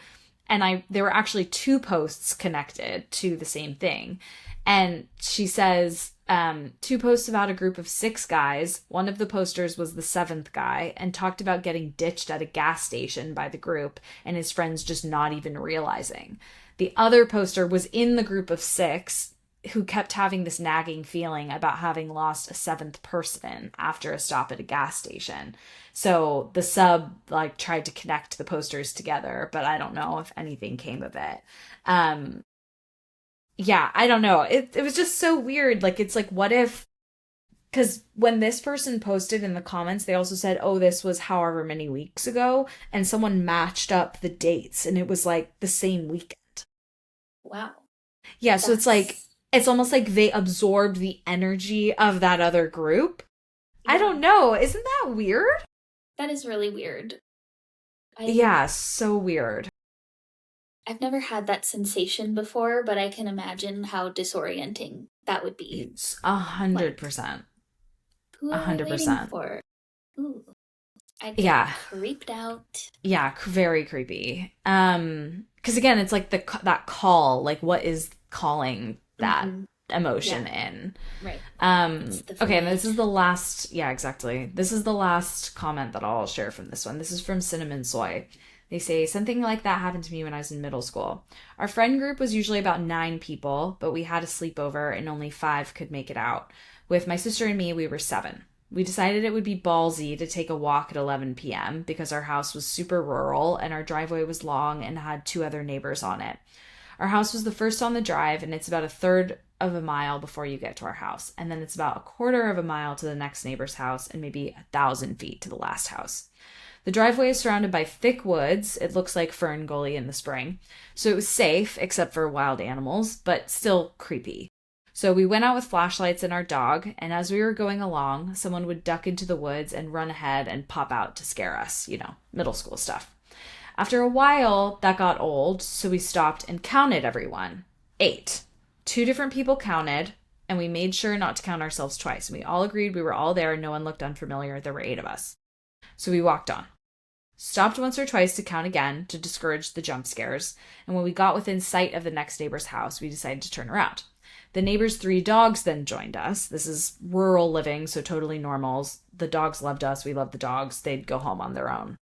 And there were actually 2 posts connected to the same thing. And she says, 2 posts about a group of 6 guys. One of the posters was the 7th guy and talked about getting ditched at a gas station by the group and his friends just not even realizing. The other poster was in the group of 6 who kept having this nagging feeling about having lost a 7th person after a stop at a gas station. So the sub like tried to connect the posters together, but I don't know if anything came of it. Yeah, I don't know. It was just so weird. Like, it's like, what if, because when this person posted in the comments, they also said, oh, this was however many weeks ago, and someone matched up the dates, and it was like the same weekend. Wow. Yeah, so it's like, it's almost like they absorbed the energy of that other group. Yeah. I don't know. Isn't that weird? That is really weird. Yeah, so weird. I've never had that sensation before, but I can imagine how disorienting that would be. It's 100%. Who are 100%. Waiting for? Ooh, I'd get creeped out. Yeah, very creepy. Because again, it's like that call. Like, what is calling that emotion in? Right. Okay, and this is the last. Yeah, exactly. This is the last comment that I'll share from this one. This is from Cinnamon Soy. They say, something like that happened to me when I was in middle school. Our friend group was usually about 9 people, but we had a sleepover and only 5 could make it out. With my sister and me, we were 7. We decided it would be ballsy to take a walk at 11 p.m. because our house was super rural and our driveway was long and had 2 other neighbors on it. Our house was the first on the drive, and it's about a third of a mile before you get to our house. And then it's about a quarter of a mile to the next neighbor's house and maybe 1,000 feet to the last house. The driveway is surrounded by thick woods. It looks like Fern Gully in the spring. So it was safe, except for wild animals, but still creepy. So we went out with flashlights and our dog, and as we were going along, someone would duck into the woods and run ahead and pop out to scare us, middle school stuff. After a while, that got old, so we stopped and counted everyone. 8. 2 different people counted, and we made sure not to count ourselves twice. We all agreed we were all there and no one looked unfamiliar. There were 8 of us. So we walked on. Stopped once or twice to count again to discourage the jump scares, and when we got within sight of the next neighbor's house, we decided to turn around. The neighbor's 3 dogs then joined us. This is rural living, so totally normal. The dogs loved us. We loved the dogs. They'd go home on their own.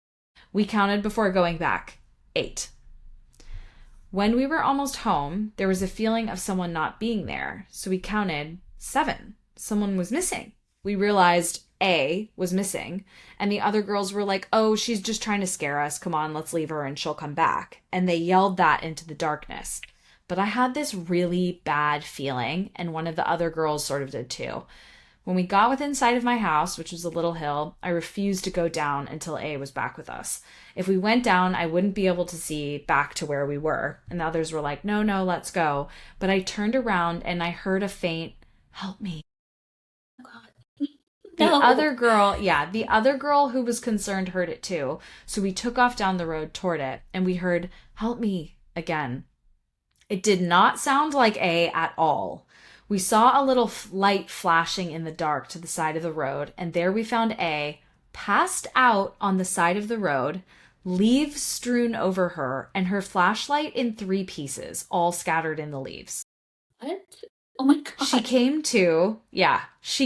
We counted before going back. 8. When we were almost home, there was a feeling of someone not being there, so we counted 7. Someone was missing. We realized A was missing, and the other girls were like, oh, she's just trying to scare us. Come on, let's leave her and she'll come back. And they yelled that into the darkness. But I had this really bad feeling, and one of the other girls sort of did too. When we got within sight of my house, which was a little hill, I refused to go down until A was back with us. If we went down, I wouldn't be able to see back to where we were. And the others were like, no, let's go. But I turned around and I heard a faint, help me. Oh, God. The No. other girl who was concerned heard it too. So we took off down the road toward it and we heard, help me again. It did not sound like A at all. We saw a little light flashing in the dark to the side of the road, and there we found A, passed out on the side of the road, leaves strewn over her, and her flashlight in 3 pieces, all scattered in the leaves. What? Oh my God. She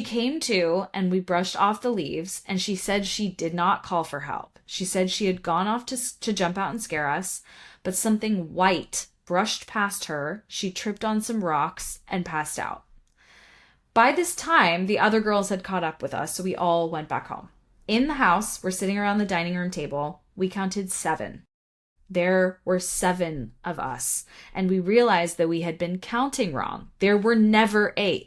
came to, and we brushed off the leaves, and she said she did not call for help. She said she had gone off to jump out and scare us, but something white brushed past her, she tripped on some rocks, and passed out. By this time, the other girls had caught up with us, so we all went back home. In the house, we're sitting around the dining room table. We counted 7. There were 7 of us, and we realized that we had been counting wrong. There were never 8.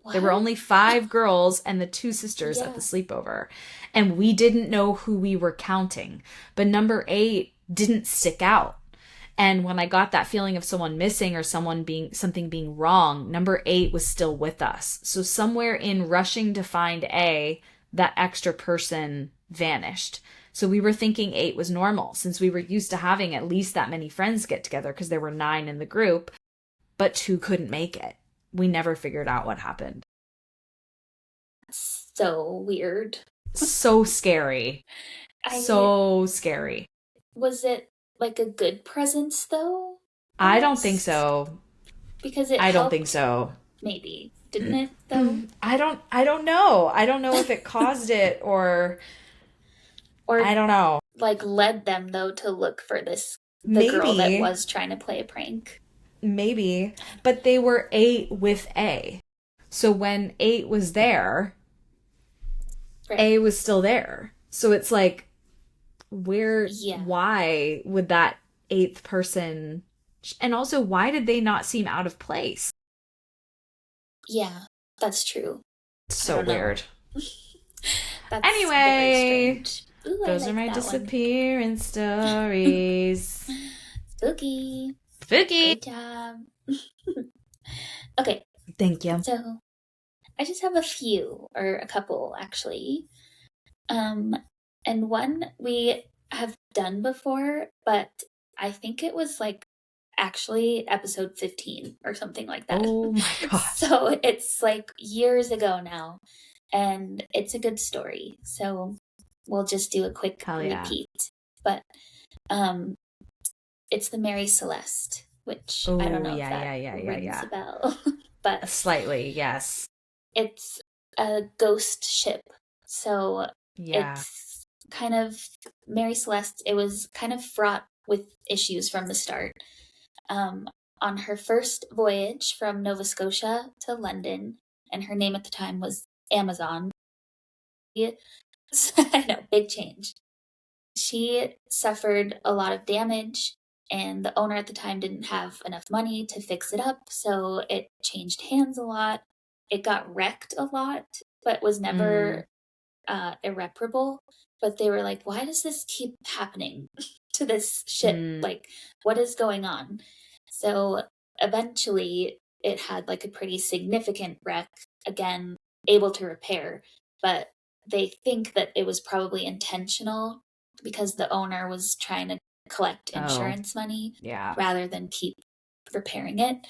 What? There were only 5 girls and the 2 sisters at the sleepover, and we didn't know who we were counting, but number 8 didn't stick out. And when I got that feeling of someone missing or something being wrong, number 8 was still with us. So somewhere in rushing to find A, that extra person vanished. So we were thinking 8 was normal since we were used to having at least that many friends get together because there were 9 in the group, but 2 couldn't make it. We never figured out what happened. So weird. So scary. So scary. Was it like a good presence though? I don't think so. Because I don't think so. Maybe. Didn't it though? I don't know. I don't know if it caused it or I don't know. Like led them though to look for the Maybe. Girl that was trying to play a prank. Maybe. But they were 8 with A. So when 8 was there, right. A was still there. So it's like, why would that 8th person, and also why did they not seem out of place? Yeah, that's true. So weird. That's anyway, Ooh, those are my disappearance stories. Spooky. Great job. Okay. Thank you. So, I just have a couple actually. And one we have done before, but I think it was like actually episode 15 or something like that. Oh my God. So it's like years ago now, and it's a good story. So we'll just do a quick repeat. But it's the Mary Celeste, which I don't know if that rings a bell. But slightly, yes. It's a ghost ship. So it's kind of Mary Celeste, it was kind of fraught with issues from the start. On her first voyage from Nova Scotia to London, and her name at the time was Amazon, I know, big change. She suffered a lot of damage, and the owner at the time didn't have enough money to fix it up, so it changed hands a lot. It got wrecked a lot, but was Mm, never irreparable. But they were like, why does this keep happening to this ship? mm. Like, what is going on? So eventually, it had like a pretty significant wreck, again, able to repair. But they think that it was probably intentional because the owner was trying to collect Oh, insurance money yeah. rather than keep repairing it.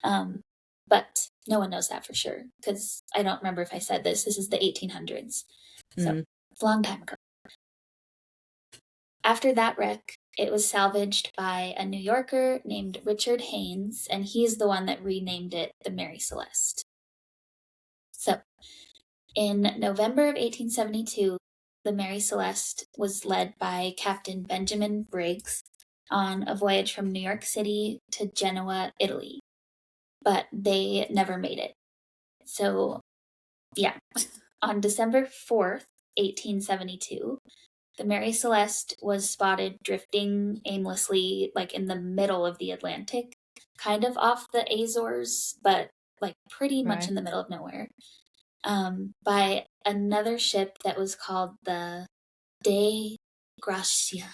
Um, but no one knows that for sure because I don't remember if I said this. This is the 1800s. So Mm. it's a long time ago. After that wreck, it was salvaged by a New Yorker named Richard Haynes, and he's the one that renamed it the Mary Celeste. So in November of 1872, the Mary Celeste was led by Captain Benjamin Briggs on a voyage from New York City to Genoa, Italy, but they never made it. So, yeah, on December 4th, 1872, the Mary Celeste was spotted drifting aimlessly, like in the middle of the Atlantic, kind of off the Azores, but like pretty much Right. in the middle of nowhere, by another ship that was called the De Gracia.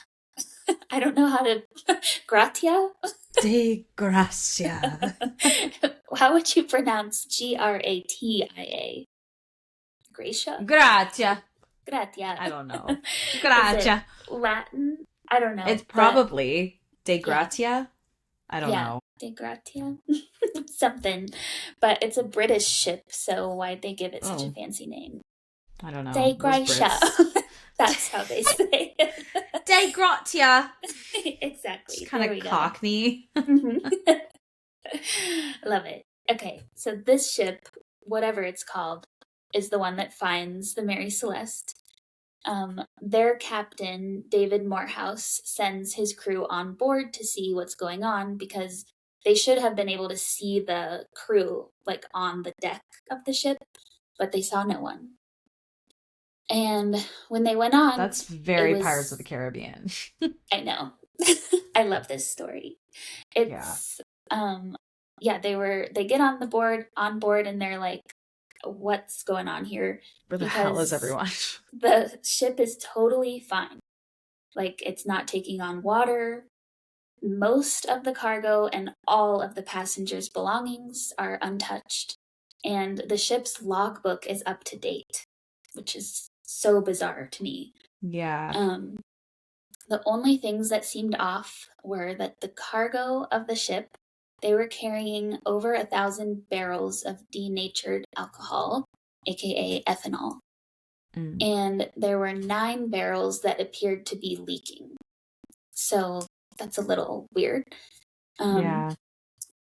I don't know how to. Gratia? De gracia. How would you pronounce Gratia? Gracia? Gracia. Gratia. I don't know. Is it Gracia. Latin? I don't know, It's but probably de yeah, gratia. I don't yeah, know. De Gratia. Something. But it's a British ship, so why'd they give it such a Oh, fancy name? I don't know. De Those Gratia. Brits. That's how they say it. De gratia. Just Exactly. kind There of we go. cockney. Mhm. Love it. Okay, so this ship, whatever it's called, is the one that finds the Mary Celeste. Their captain, David Morehouse, sends his crew on board to see what's going on because they should have been able to see the crew like on the deck of the ship, but they saw no one. And when they went on, That's it very Pirates of the was, Caribbean. I know. I love this story. Yeah. It's yeah, they get on board and they're like, what's going on here? Where the hell is Because everyone? the ship is totally fine. Like it's not taking on water. Most of the cargo and all of the passengers' belongings are untouched. And the ship's logbook is up to date, which is so bizarre to me. Yeah. Um, the only things that seemed off were that the cargo of the ship, they were carrying over 1,000 barrels of denatured alcohol, aka ethanol, Mm. and there were 9 barrels that appeared to be leaking. So that's a little weird. Um, Yeah.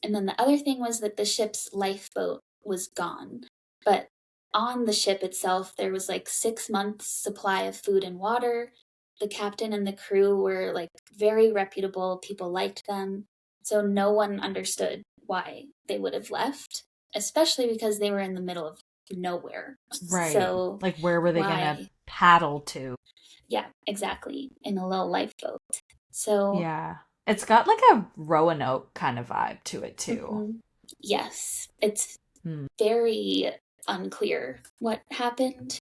and then the other thing was that the ship's lifeboat was gone. But on the ship itself, there was like 6 months' supply of food and water. The captain and the crew were like very reputable. People liked them. So no one understood why they would have left, especially because they were in the middle of nowhere. Right. So Like, where were they gonna why? paddle to? Yeah, exactly. In a little lifeboat. So, Yeah. It's got like a Roanoke kind of vibe to it too. mhm, yes, it's Hmm. very unclear what happened.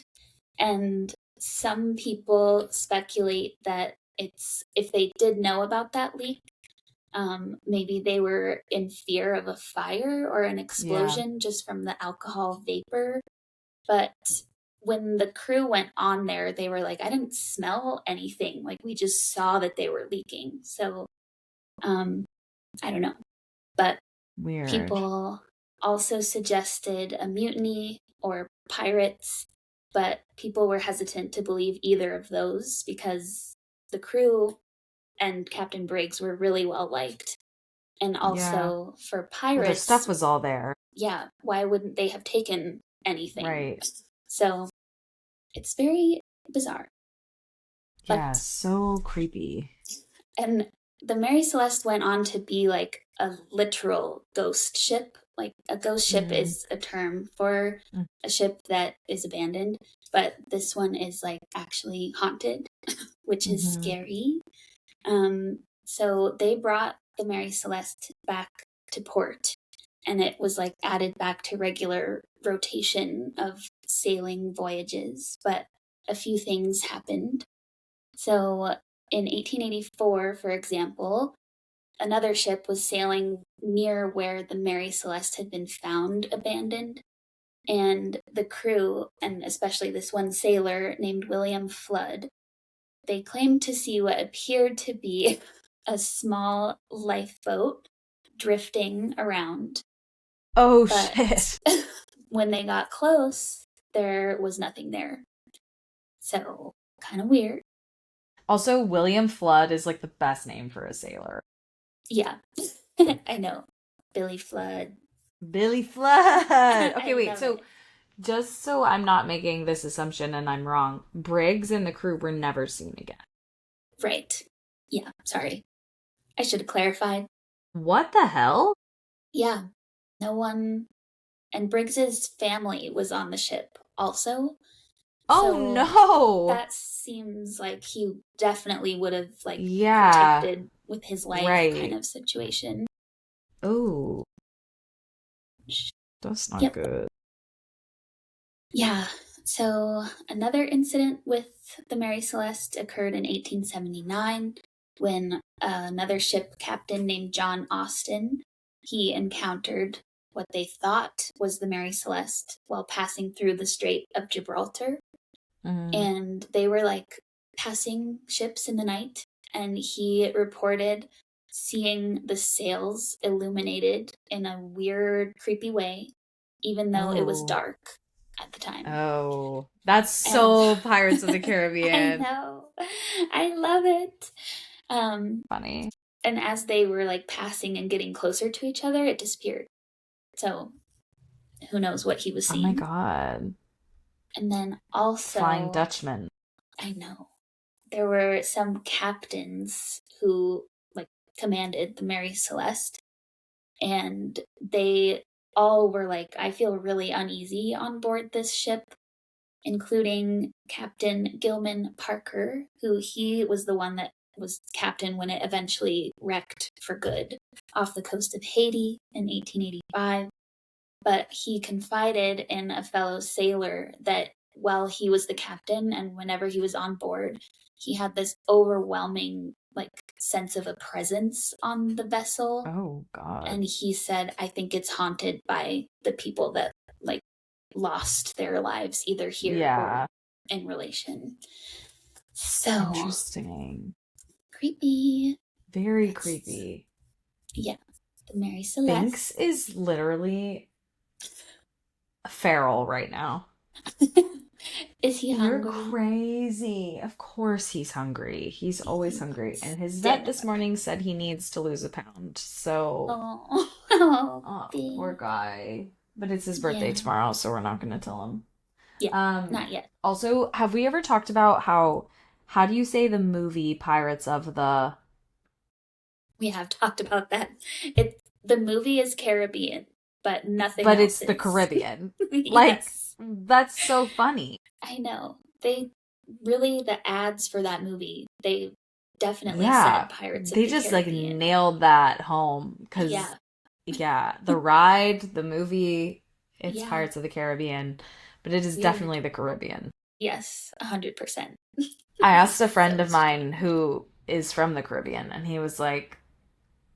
And some people speculate that it's if they did know about that leak, maybe they were in fear of a fire or an Yeah. explosion just from the alcohol vapor. But when the crew went on there, they were like, I didn't smell anything. Like, we just saw that they were leaking. So, um, I don't know. But Weird. people also suggested a mutiny or pirates, but people were hesitant to believe either of those because the crew and Captain Briggs were really well liked. And Yeah. also for Well, their stuff pirates, was all there. yeah, why wouldn't they have taken anything? Right. So it's very bizarre. Yeah. But, So creepy. and the Mary Celeste went on to be like a literal ghost ship. Like a ghost ship is a term for a ship that is abandoned, but this one is like actually haunted, which is scary. So they brought the Mary Celeste back to port, and it was like added back to regular rotation of sailing voyages, but a few things happened. So in 1884, for example, another ship was sailing near where the Mary Celeste had been found abandoned. And the crew, and especially this one sailor named William Flood, they claimed to see what appeared to be a small lifeboat drifting around. Oh, But shit. when they got close, there was nothing there. So, kind of weird. Also, William Flood is like the best name for a sailor. Yeah, I know. Billy Flood. Billy Flood. Okay, I wait. love So, it. just so I'm not making this assumption and I'm wrong, Briggs and the crew were never seen again. Right. Yeah, sorry. I should have clarified. What the hell? Yeah, no one. And Briggs's family was on the ship also. Oh So no. that seems like he definitely would have like Yeah, protected with his life kind right. of situation. Oh, that's not Yep. good. Yeah. So another incident with the Mary Celeste occurred in 1879 when another ship captain named John Austin, he encountered what they thought was the Mary Celeste while passing through the Strait of Gibraltar. Mm. And they were like passing ships in the night, and he reported seeing the sails illuminated in a weird, creepy way, even though it was Oh, dark at the time. oh, that's And so Pirates of the I Caribbean. know, I love it. Um, Funny. and as they were like passing and getting closer to each other, it disappeared. So who knows what he was Oh my seeing. God. And then Flying also, Dutchman. I know, there were some captains who like commanded the Mary Celeste, and they all were like, I feel really uneasy on board this ship, including Captain Gilman Parker, who he was the one that was captain when it eventually wrecked for good off the coast of Haiti in 1885. But he confided in a fellow sailor that while he was the captain and whenever he was on board, he had this overwhelming like sense of a presence on the vessel. Oh God. And he said, I think it's haunted by the people that like lost their lives either here or Yeah. in relation. So Interesting. creepy. Very That's, creepy. yeah, the Mary Binks Celeste. is literally feral right now. Is he You're hungry? crazy. Of course he's hungry. He's He always hungry. wants And his vet dinner. this morning said he needs to lose a pound. So, Oh, oh, oh, poor big. guy. But it's his birthday Yeah. tomorrow, so we're not going to tell him. Yeah, not yet. Also, have we ever talked about how do you say the movie Pirates of the We have talked about that. The movie is Caribbean, but nothing but else it's the is. Caribbean. Like Yes, that's so funny. I know. They really, the ads for that movie, they definitely Yeah, said Pirates of they the just like Caribbean. nailed that home because Yeah, yeah, the ride, the movie, it's yeah. Pirates of the Caribbean, but it is Weird. definitely the Caribbean. Yes, 100%. I asked a friend So of mine strange. who is from the Caribbean, and he was like,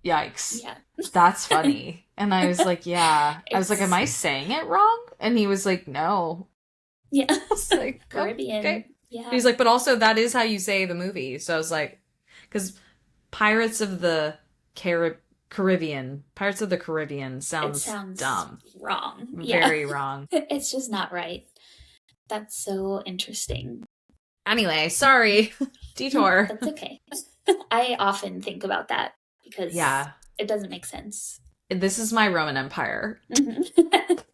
"Yikes, Yeah. that's funny." And I was like, "Yeah." I was like, "Am It's, I saying it wrong?" And he was like, "No." yeah. I was like, "Oh, Caribbean. okay." Yeah. He's like, "But also that is how you say the movie." So I was like, "Because Pirates of the Caribbean, Pirates of the Caribbean It sounds sounds dumb, wrong. Yeah. very wrong." It's just not right. That's so interesting. Anyway, sorry, No, detour. that's okay. I often think about that because Yeah, it doesn't make sense. this is my Roman Empire. Mhm.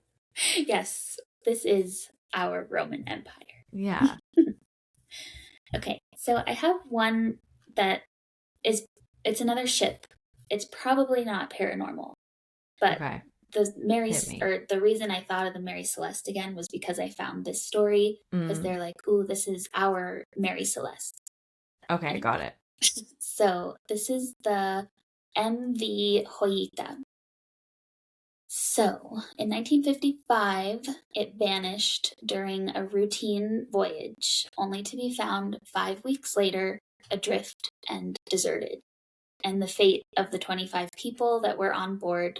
Yes, this is our Roman Empire. Yeah. Okay, so I have one that is, it's another ship. It's probably not paranormal, but Okay. Hit me. the reason I thought of the Mary Celeste again was because I found this story because they're like, ooh, this is our Mary Celeste. Okay, got Anyway, it. so this is the MV Joyita. So, in 1955, it vanished during a routine voyage, only to be found 5 weeks later, adrift and deserted. And the fate of the 25 people that were on board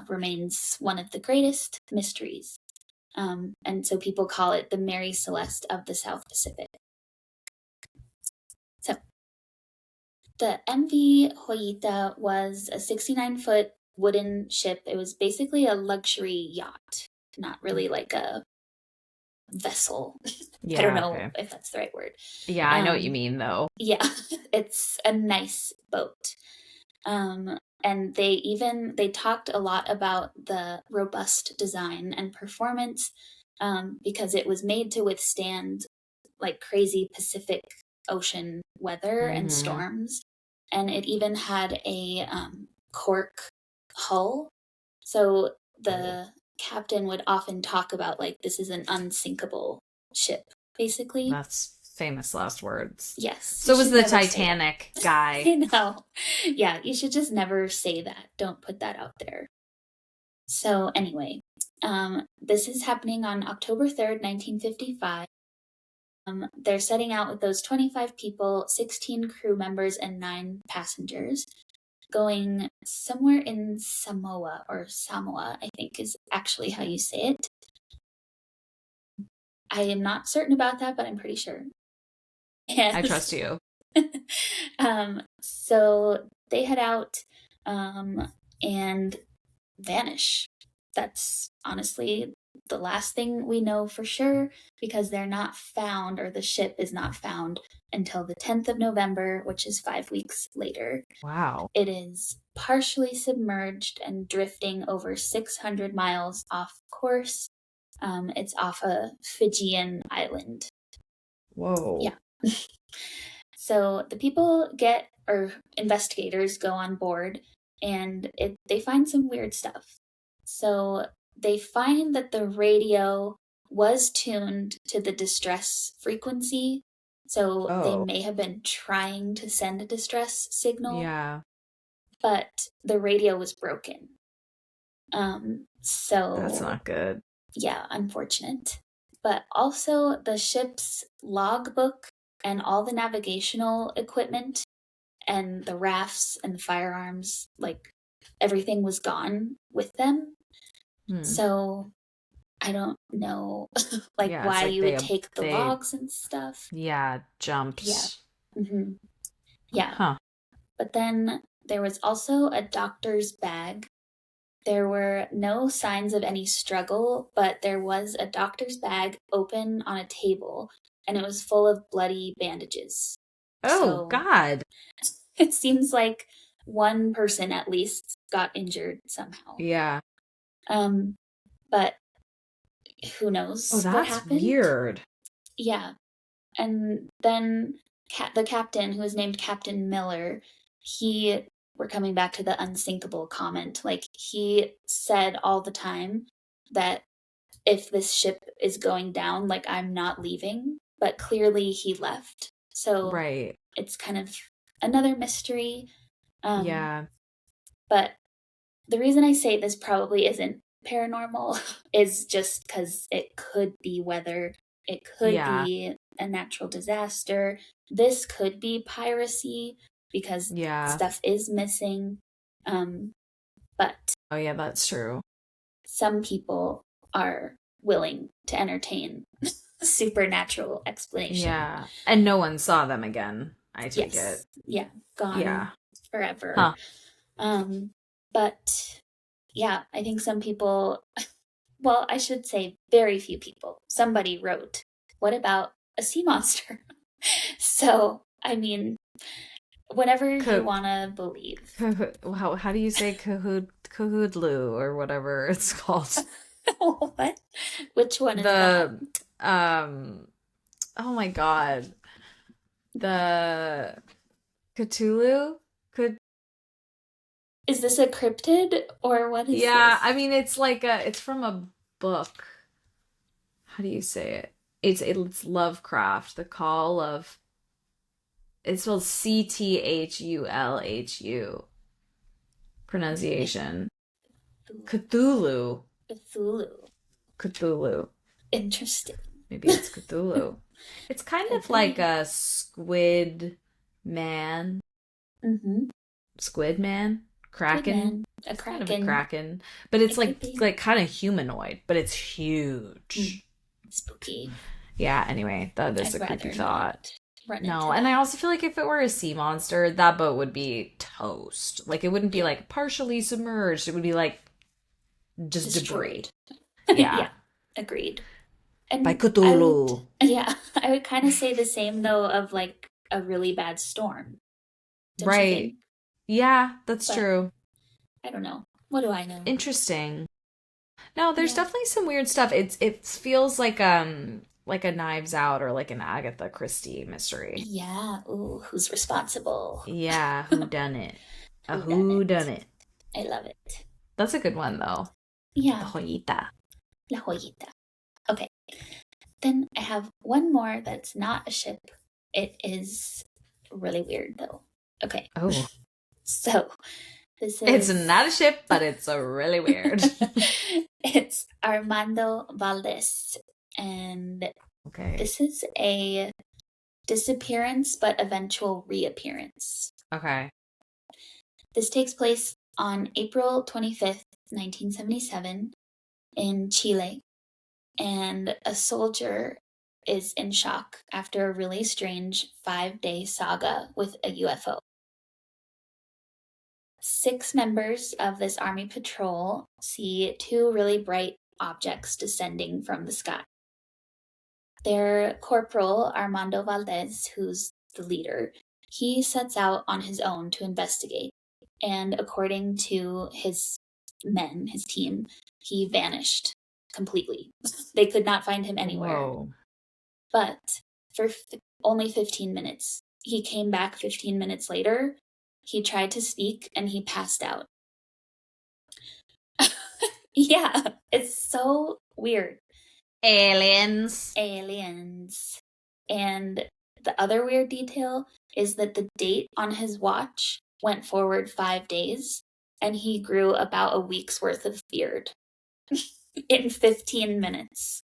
remains one of the greatest mysteries. And so people call it the Mary Celeste of the South Pacific. So, the MV Joyita was a 69-foot wooden ship. It was basically a luxury yacht, not really like a vessel. I don't Yeah, know okay. if that's the right word. Yeah, I know what you mean, though. Yeah, it's a nice boat. And they talked a lot about the robust design and performance because it was made to withstand like crazy Pacific Ocean weather and Mm-hmm. storms. And it even had a cork hull. So the captain would often talk about like this is an unsinkable ship, basically. That's famous last words. Yes. So was the Titanic guy. I know. Yeah, you should just never say that. Don't put that out there. So anyway, this is happening on October 3rd, 1955. They're setting out with those 25 people, 16 crew members, and 9 passengers, going somewhere in Samoa, or Samoa, I think is actually how you say it. I am not certain about that, but I'm pretty sure. Yes. I trust you. So they head out and vanish. That's honestly the last thing we know for sure because they're not found, or the ship is not found until the 10th of November, which is 5 weeks later. Wow. It is partially submerged and drifting over 600 miles off course. It's off a Fijian island. Whoa. Yeah. So the people or investigators go on board and they find some weird stuff. So they find that the radio was tuned to the distress frequency. So they may have been trying to send a distress signal. Yeah. But the radio was broken. So that's not good. Yeah, unfortunate. But also the ship's logbook and all the navigational equipment and the rafts and the firearms, like everything was gone with them. So I don't know why you would take the logs and stuff. Yeah, jumped. Yeah. Mm-hmm. Yeah. Huh. But then there was also a doctor's bag. There were no signs of any struggle, but there was a doctor's bag open on a table, and it was full of bloody bandages. Oh, God. It seems like one person at least got injured somehow. Yeah. But who knows what happened? That's weird. Yeah. And then the captain, who was named Captain Miller, we're coming back to the unsinkable comment. Like, he said all the time that if this ship is going down, like, I'm not leaving. But clearly he left. So right. It's kind of another mystery. Yeah. But the reason I say this probably isn't paranormal is just because it could be weather. It could be a natural disaster. This could be piracy because stuff is missing. But oh yeah, that's true. Some people are willing to entertain supernatural explanation. Yeah. And no one saw them again, I take it. Yeah. Gone forever. Huh. But yeah, I think some people, well, I should say very few people. Somebody wrote, what about a sea monster? So, I mean, whatever you want to believe. How do you say Cahoodloo or whatever it's called? What? Which one is that? Oh my God. The Cthulhu? Is this a cryptid or what is Yeah, this? I mean it's from a book. How do you say it? It's Lovecraft, The Call of it's spelled Cthulhu pronunciation. Cthulhu. Cthulhu. Cthulhu. Interesting. Maybe it's Cthulhu. It's kind Could of like be. a squid man. Mm-hmm. Squid man? Squid Kraken? man. A It's kind of a kraken. kraken. But it's It could be. like kind of humanoid, but it's Mm. huge. Spooky. Yeah, anyway, that is I'd a creepy rather thought. not run No, into and I that. also feel like if it were a sea monster, that boat would be toast. Like it wouldn't be Yeah. like partially submerged. It would be like just debris. Destroyed. Yeah. Yeah. Agreed. By And I would, Cthulhu. yeah, I would kind of say the same though of like a really bad storm, don't you Right. think? Yeah, that's But true. I don't know. What do I know? Interesting. No, there's Yeah. definitely some weird stuff. It feels like a Knives Out or like an Agatha Christie mystery. Yeah. Ooh, who's responsible? Yeah, who done it? A Who done who done it? it? I love it. That's a good one though. The Yeah. joyita. La joyita. Okay. Then I have one more that's not a ship. It is really weird though. Okay. Oh. So this It's is not a ship, but it's a really weird. it's Armando Valdez. And Okay. this is a disappearance but eventual reappearance. Okay. This takes place on April 25th, 1977, in Chile. And a soldier is in shock after a really strange 5-day saga with a UFO. 6 members of this army patrol see 2 really bright objects descending from the sky. Their corporal, Armando Valdez, who's the leader, he sets out on his own to investigate. And according to his men, his team, he vanished completely. They could not find him anywhere. Whoa. But for only 15 minutes. He came back 15 minutes later. He tried to speak and he passed out. Yeah, it's so weird. Aliens. Aliens. And the other weird detail is that the date on his watch went forward 5 days and he grew about a week's worth of beard in 15 minutes.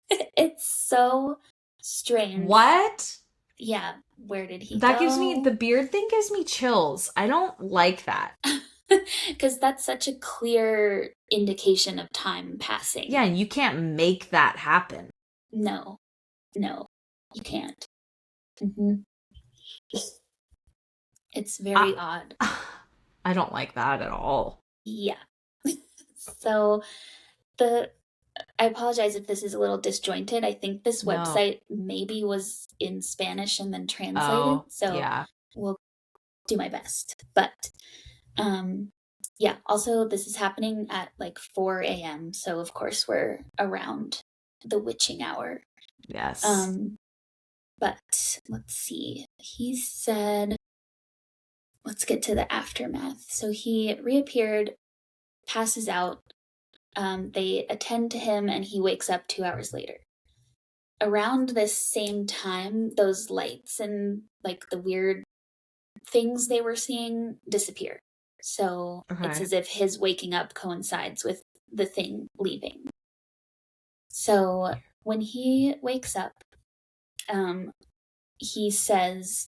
It's so strange. What? Yeah, where did he That go? gives me the beard thing gives me chills. I don't like that. Because that's such a clear indication of time passing. Yeah, and you can't make that happen. No, you can't. Mm-hmm. It's very odd. I don't like that at all. Yeah. So I apologize if this is a little disjointed. I think this No. website maybe was in Spanish and then translated. Oh, so yeah. we'll do my best. But yeah, also this is happening at like 4 a.m. So of course we're around the witching hour. Yes. But let's see. He said, let's get to the aftermath. So he reappeared, passes out. They attend to him and he wakes up 2 hours later. Around this same time, those lights and like the weird things they were seeing disappear. So it's as if his waking up coincides with the thing leaving. So when he wakes up, he says,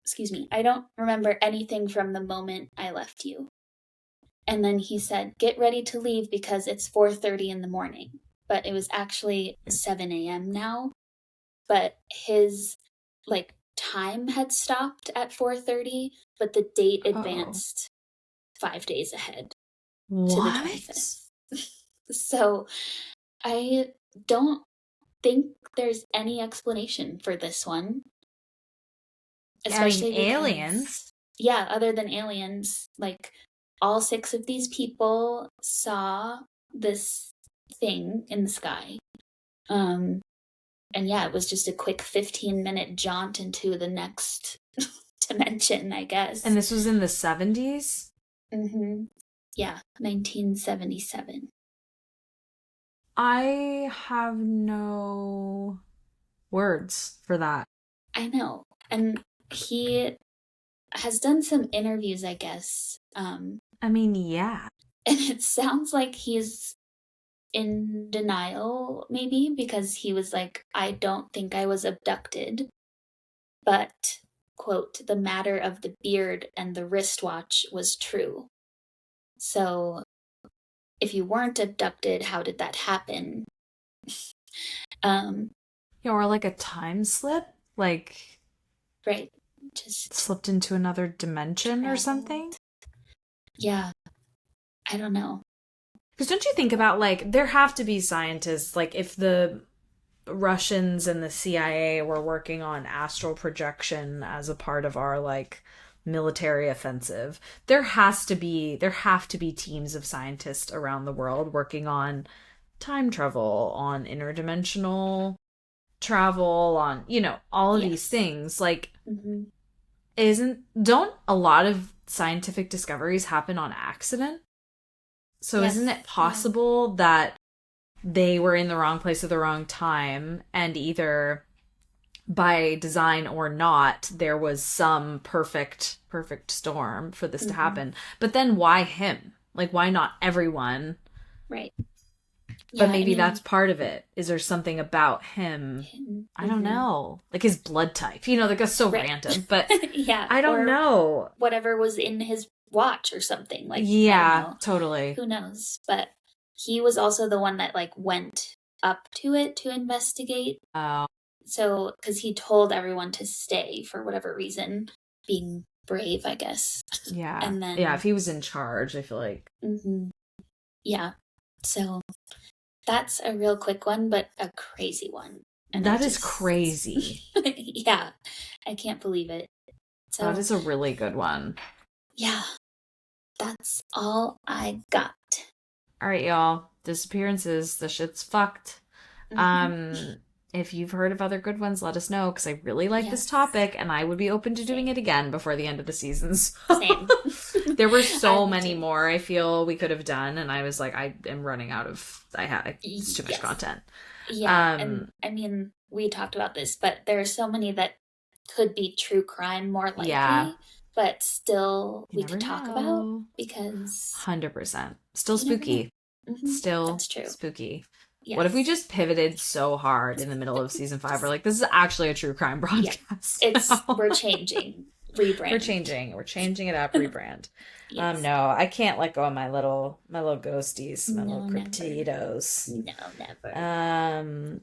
excuse me, I don't remember anything from the moment I left you. And then he said, get ready to leave because it's 4:30 in the morning. But it was actually 7 a.m. now. But his like time had stopped at 4:30, but the date advanced 5 days ahead to the 25th. So I don't think there's any explanation for this one. Especially because, aliens. Yeah, other than aliens, like all 6 of these people saw this thing in the sky. And yeah, it was just a quick 15-minute jaunt into the next dimension, I guess. And this was in the 70s? Mm-hmm. Yeah, 1977. I have no words for that. I know. And he has done some interviews, I guess. I mean, yeah. And it sounds like he's in denial, maybe, because he was like, I don't think I was abducted. But, quote, the matter of the beard and the wristwatch was true. So, if you weren't abducted, how did that happen? Yeah, or like a time slip? Like, Right. Just slipped into another dimension or something? Yeah. I don't know. Because don't you think about, like, there have to be scientists, like, if the Russians and the CIA were working on astral projection as a part of our, like, military offensive, there have to be teams of scientists around the world working on time travel, on interdimensional travel, on, all of these things. Like, don't a lot of scientific discoveries happen on accident? So isn't it possible that they were in the wrong place at the wrong time, and either by design or not, there was some perfect storm for this to happen? But then why him? Like, why not everyone? Right. But maybe that's part of it. Is there something about him? I don't know. Like his blood type. That goes so random. But yeah, I don't know. Whatever was in his watch or something. Like, yeah, totally. Who knows? But he was also the one that like went up to it to investigate. Oh. So, because he told everyone to stay for whatever reason, being brave, I guess. Yeah. And then if he was in charge, I feel like. Yeah. So that's a real quick one, but a crazy one. And that is crazy. Yeah. I can't believe it. So that is a really good one. Yeah. That's all I got. All right, y'all. Disappearances. The shit's fucked. If you've heard of other good ones, let us know, because I really like this topic, and I would be open to doing it again before the end of the seasons. Same. There were so many more I feel we could have done, and I was like, I am running out of... It's too much content. Yeah, and I mean, we talked about this, but there are so many that could be true crime more likely, but still we could talk about, because... 100%. Still spooky. Still That's true. Spooky. Yes. What if we just pivoted so hard in the middle of season 5? We're like, this is actually a true crime broadcast. We're changing. Rebrand. We're changing it up, rebrand. Yes. No, I can't let go of my little ghosties, my little cryptidos. No, never.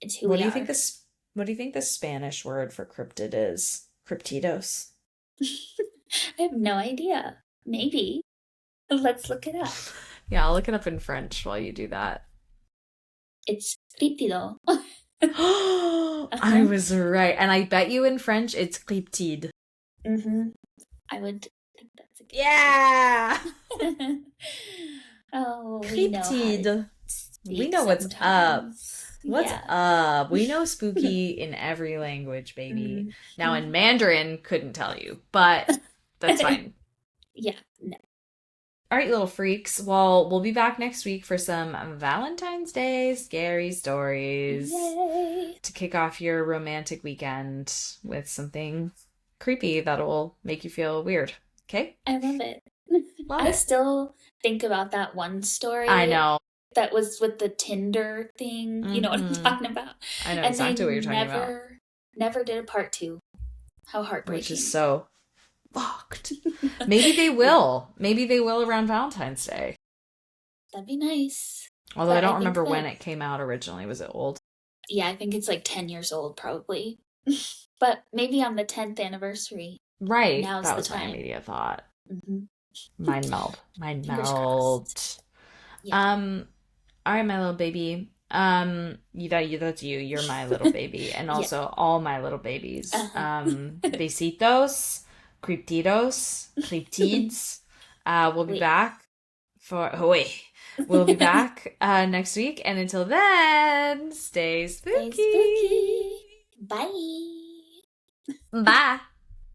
It's who we are. What do you think the Spanish word for cryptid is? Cryptidos? I have no idea. Maybe. Let's look it up. Yeah, I'll look it up in French while you do that. It's cryptido. I was right. And I bet you in French it's cryptide. I would think that's a good Yeah! Cryptide. We know what's up. What's up? We know spooky in every language, baby. Now in Mandarin, couldn't tell you, but that's fine. Yeah, no. All right, little freaks. Well, we'll be back next week for some Valentine's Day scary stories. Yay! To kick off your romantic weekend with something creepy that'll make you feel weird. Okay? I love it. I still think about that one story. I know. That was with the Tinder thing. You know what I'm talking about? I know exactly what you're talking about. Never did a part 2. How heartbreaking. Which is so... fucked. Maybe they will. Maybe they will around Valentine's Day. That'd be nice. Although I don't remember when it came out originally. Was it old? Yeah, I think it's like 10 years old, probably. But maybe on the 10th anniversary. Right. Now's that the was time. My immediate thought. Mind meld. Yeah. All right, my little baby. That's you. You're my little baby. And also all my little babies. Besitos. Cryptidos, cryptids. We'll be back We'll be back next week, and until then, stay spooky. Bye. Bye.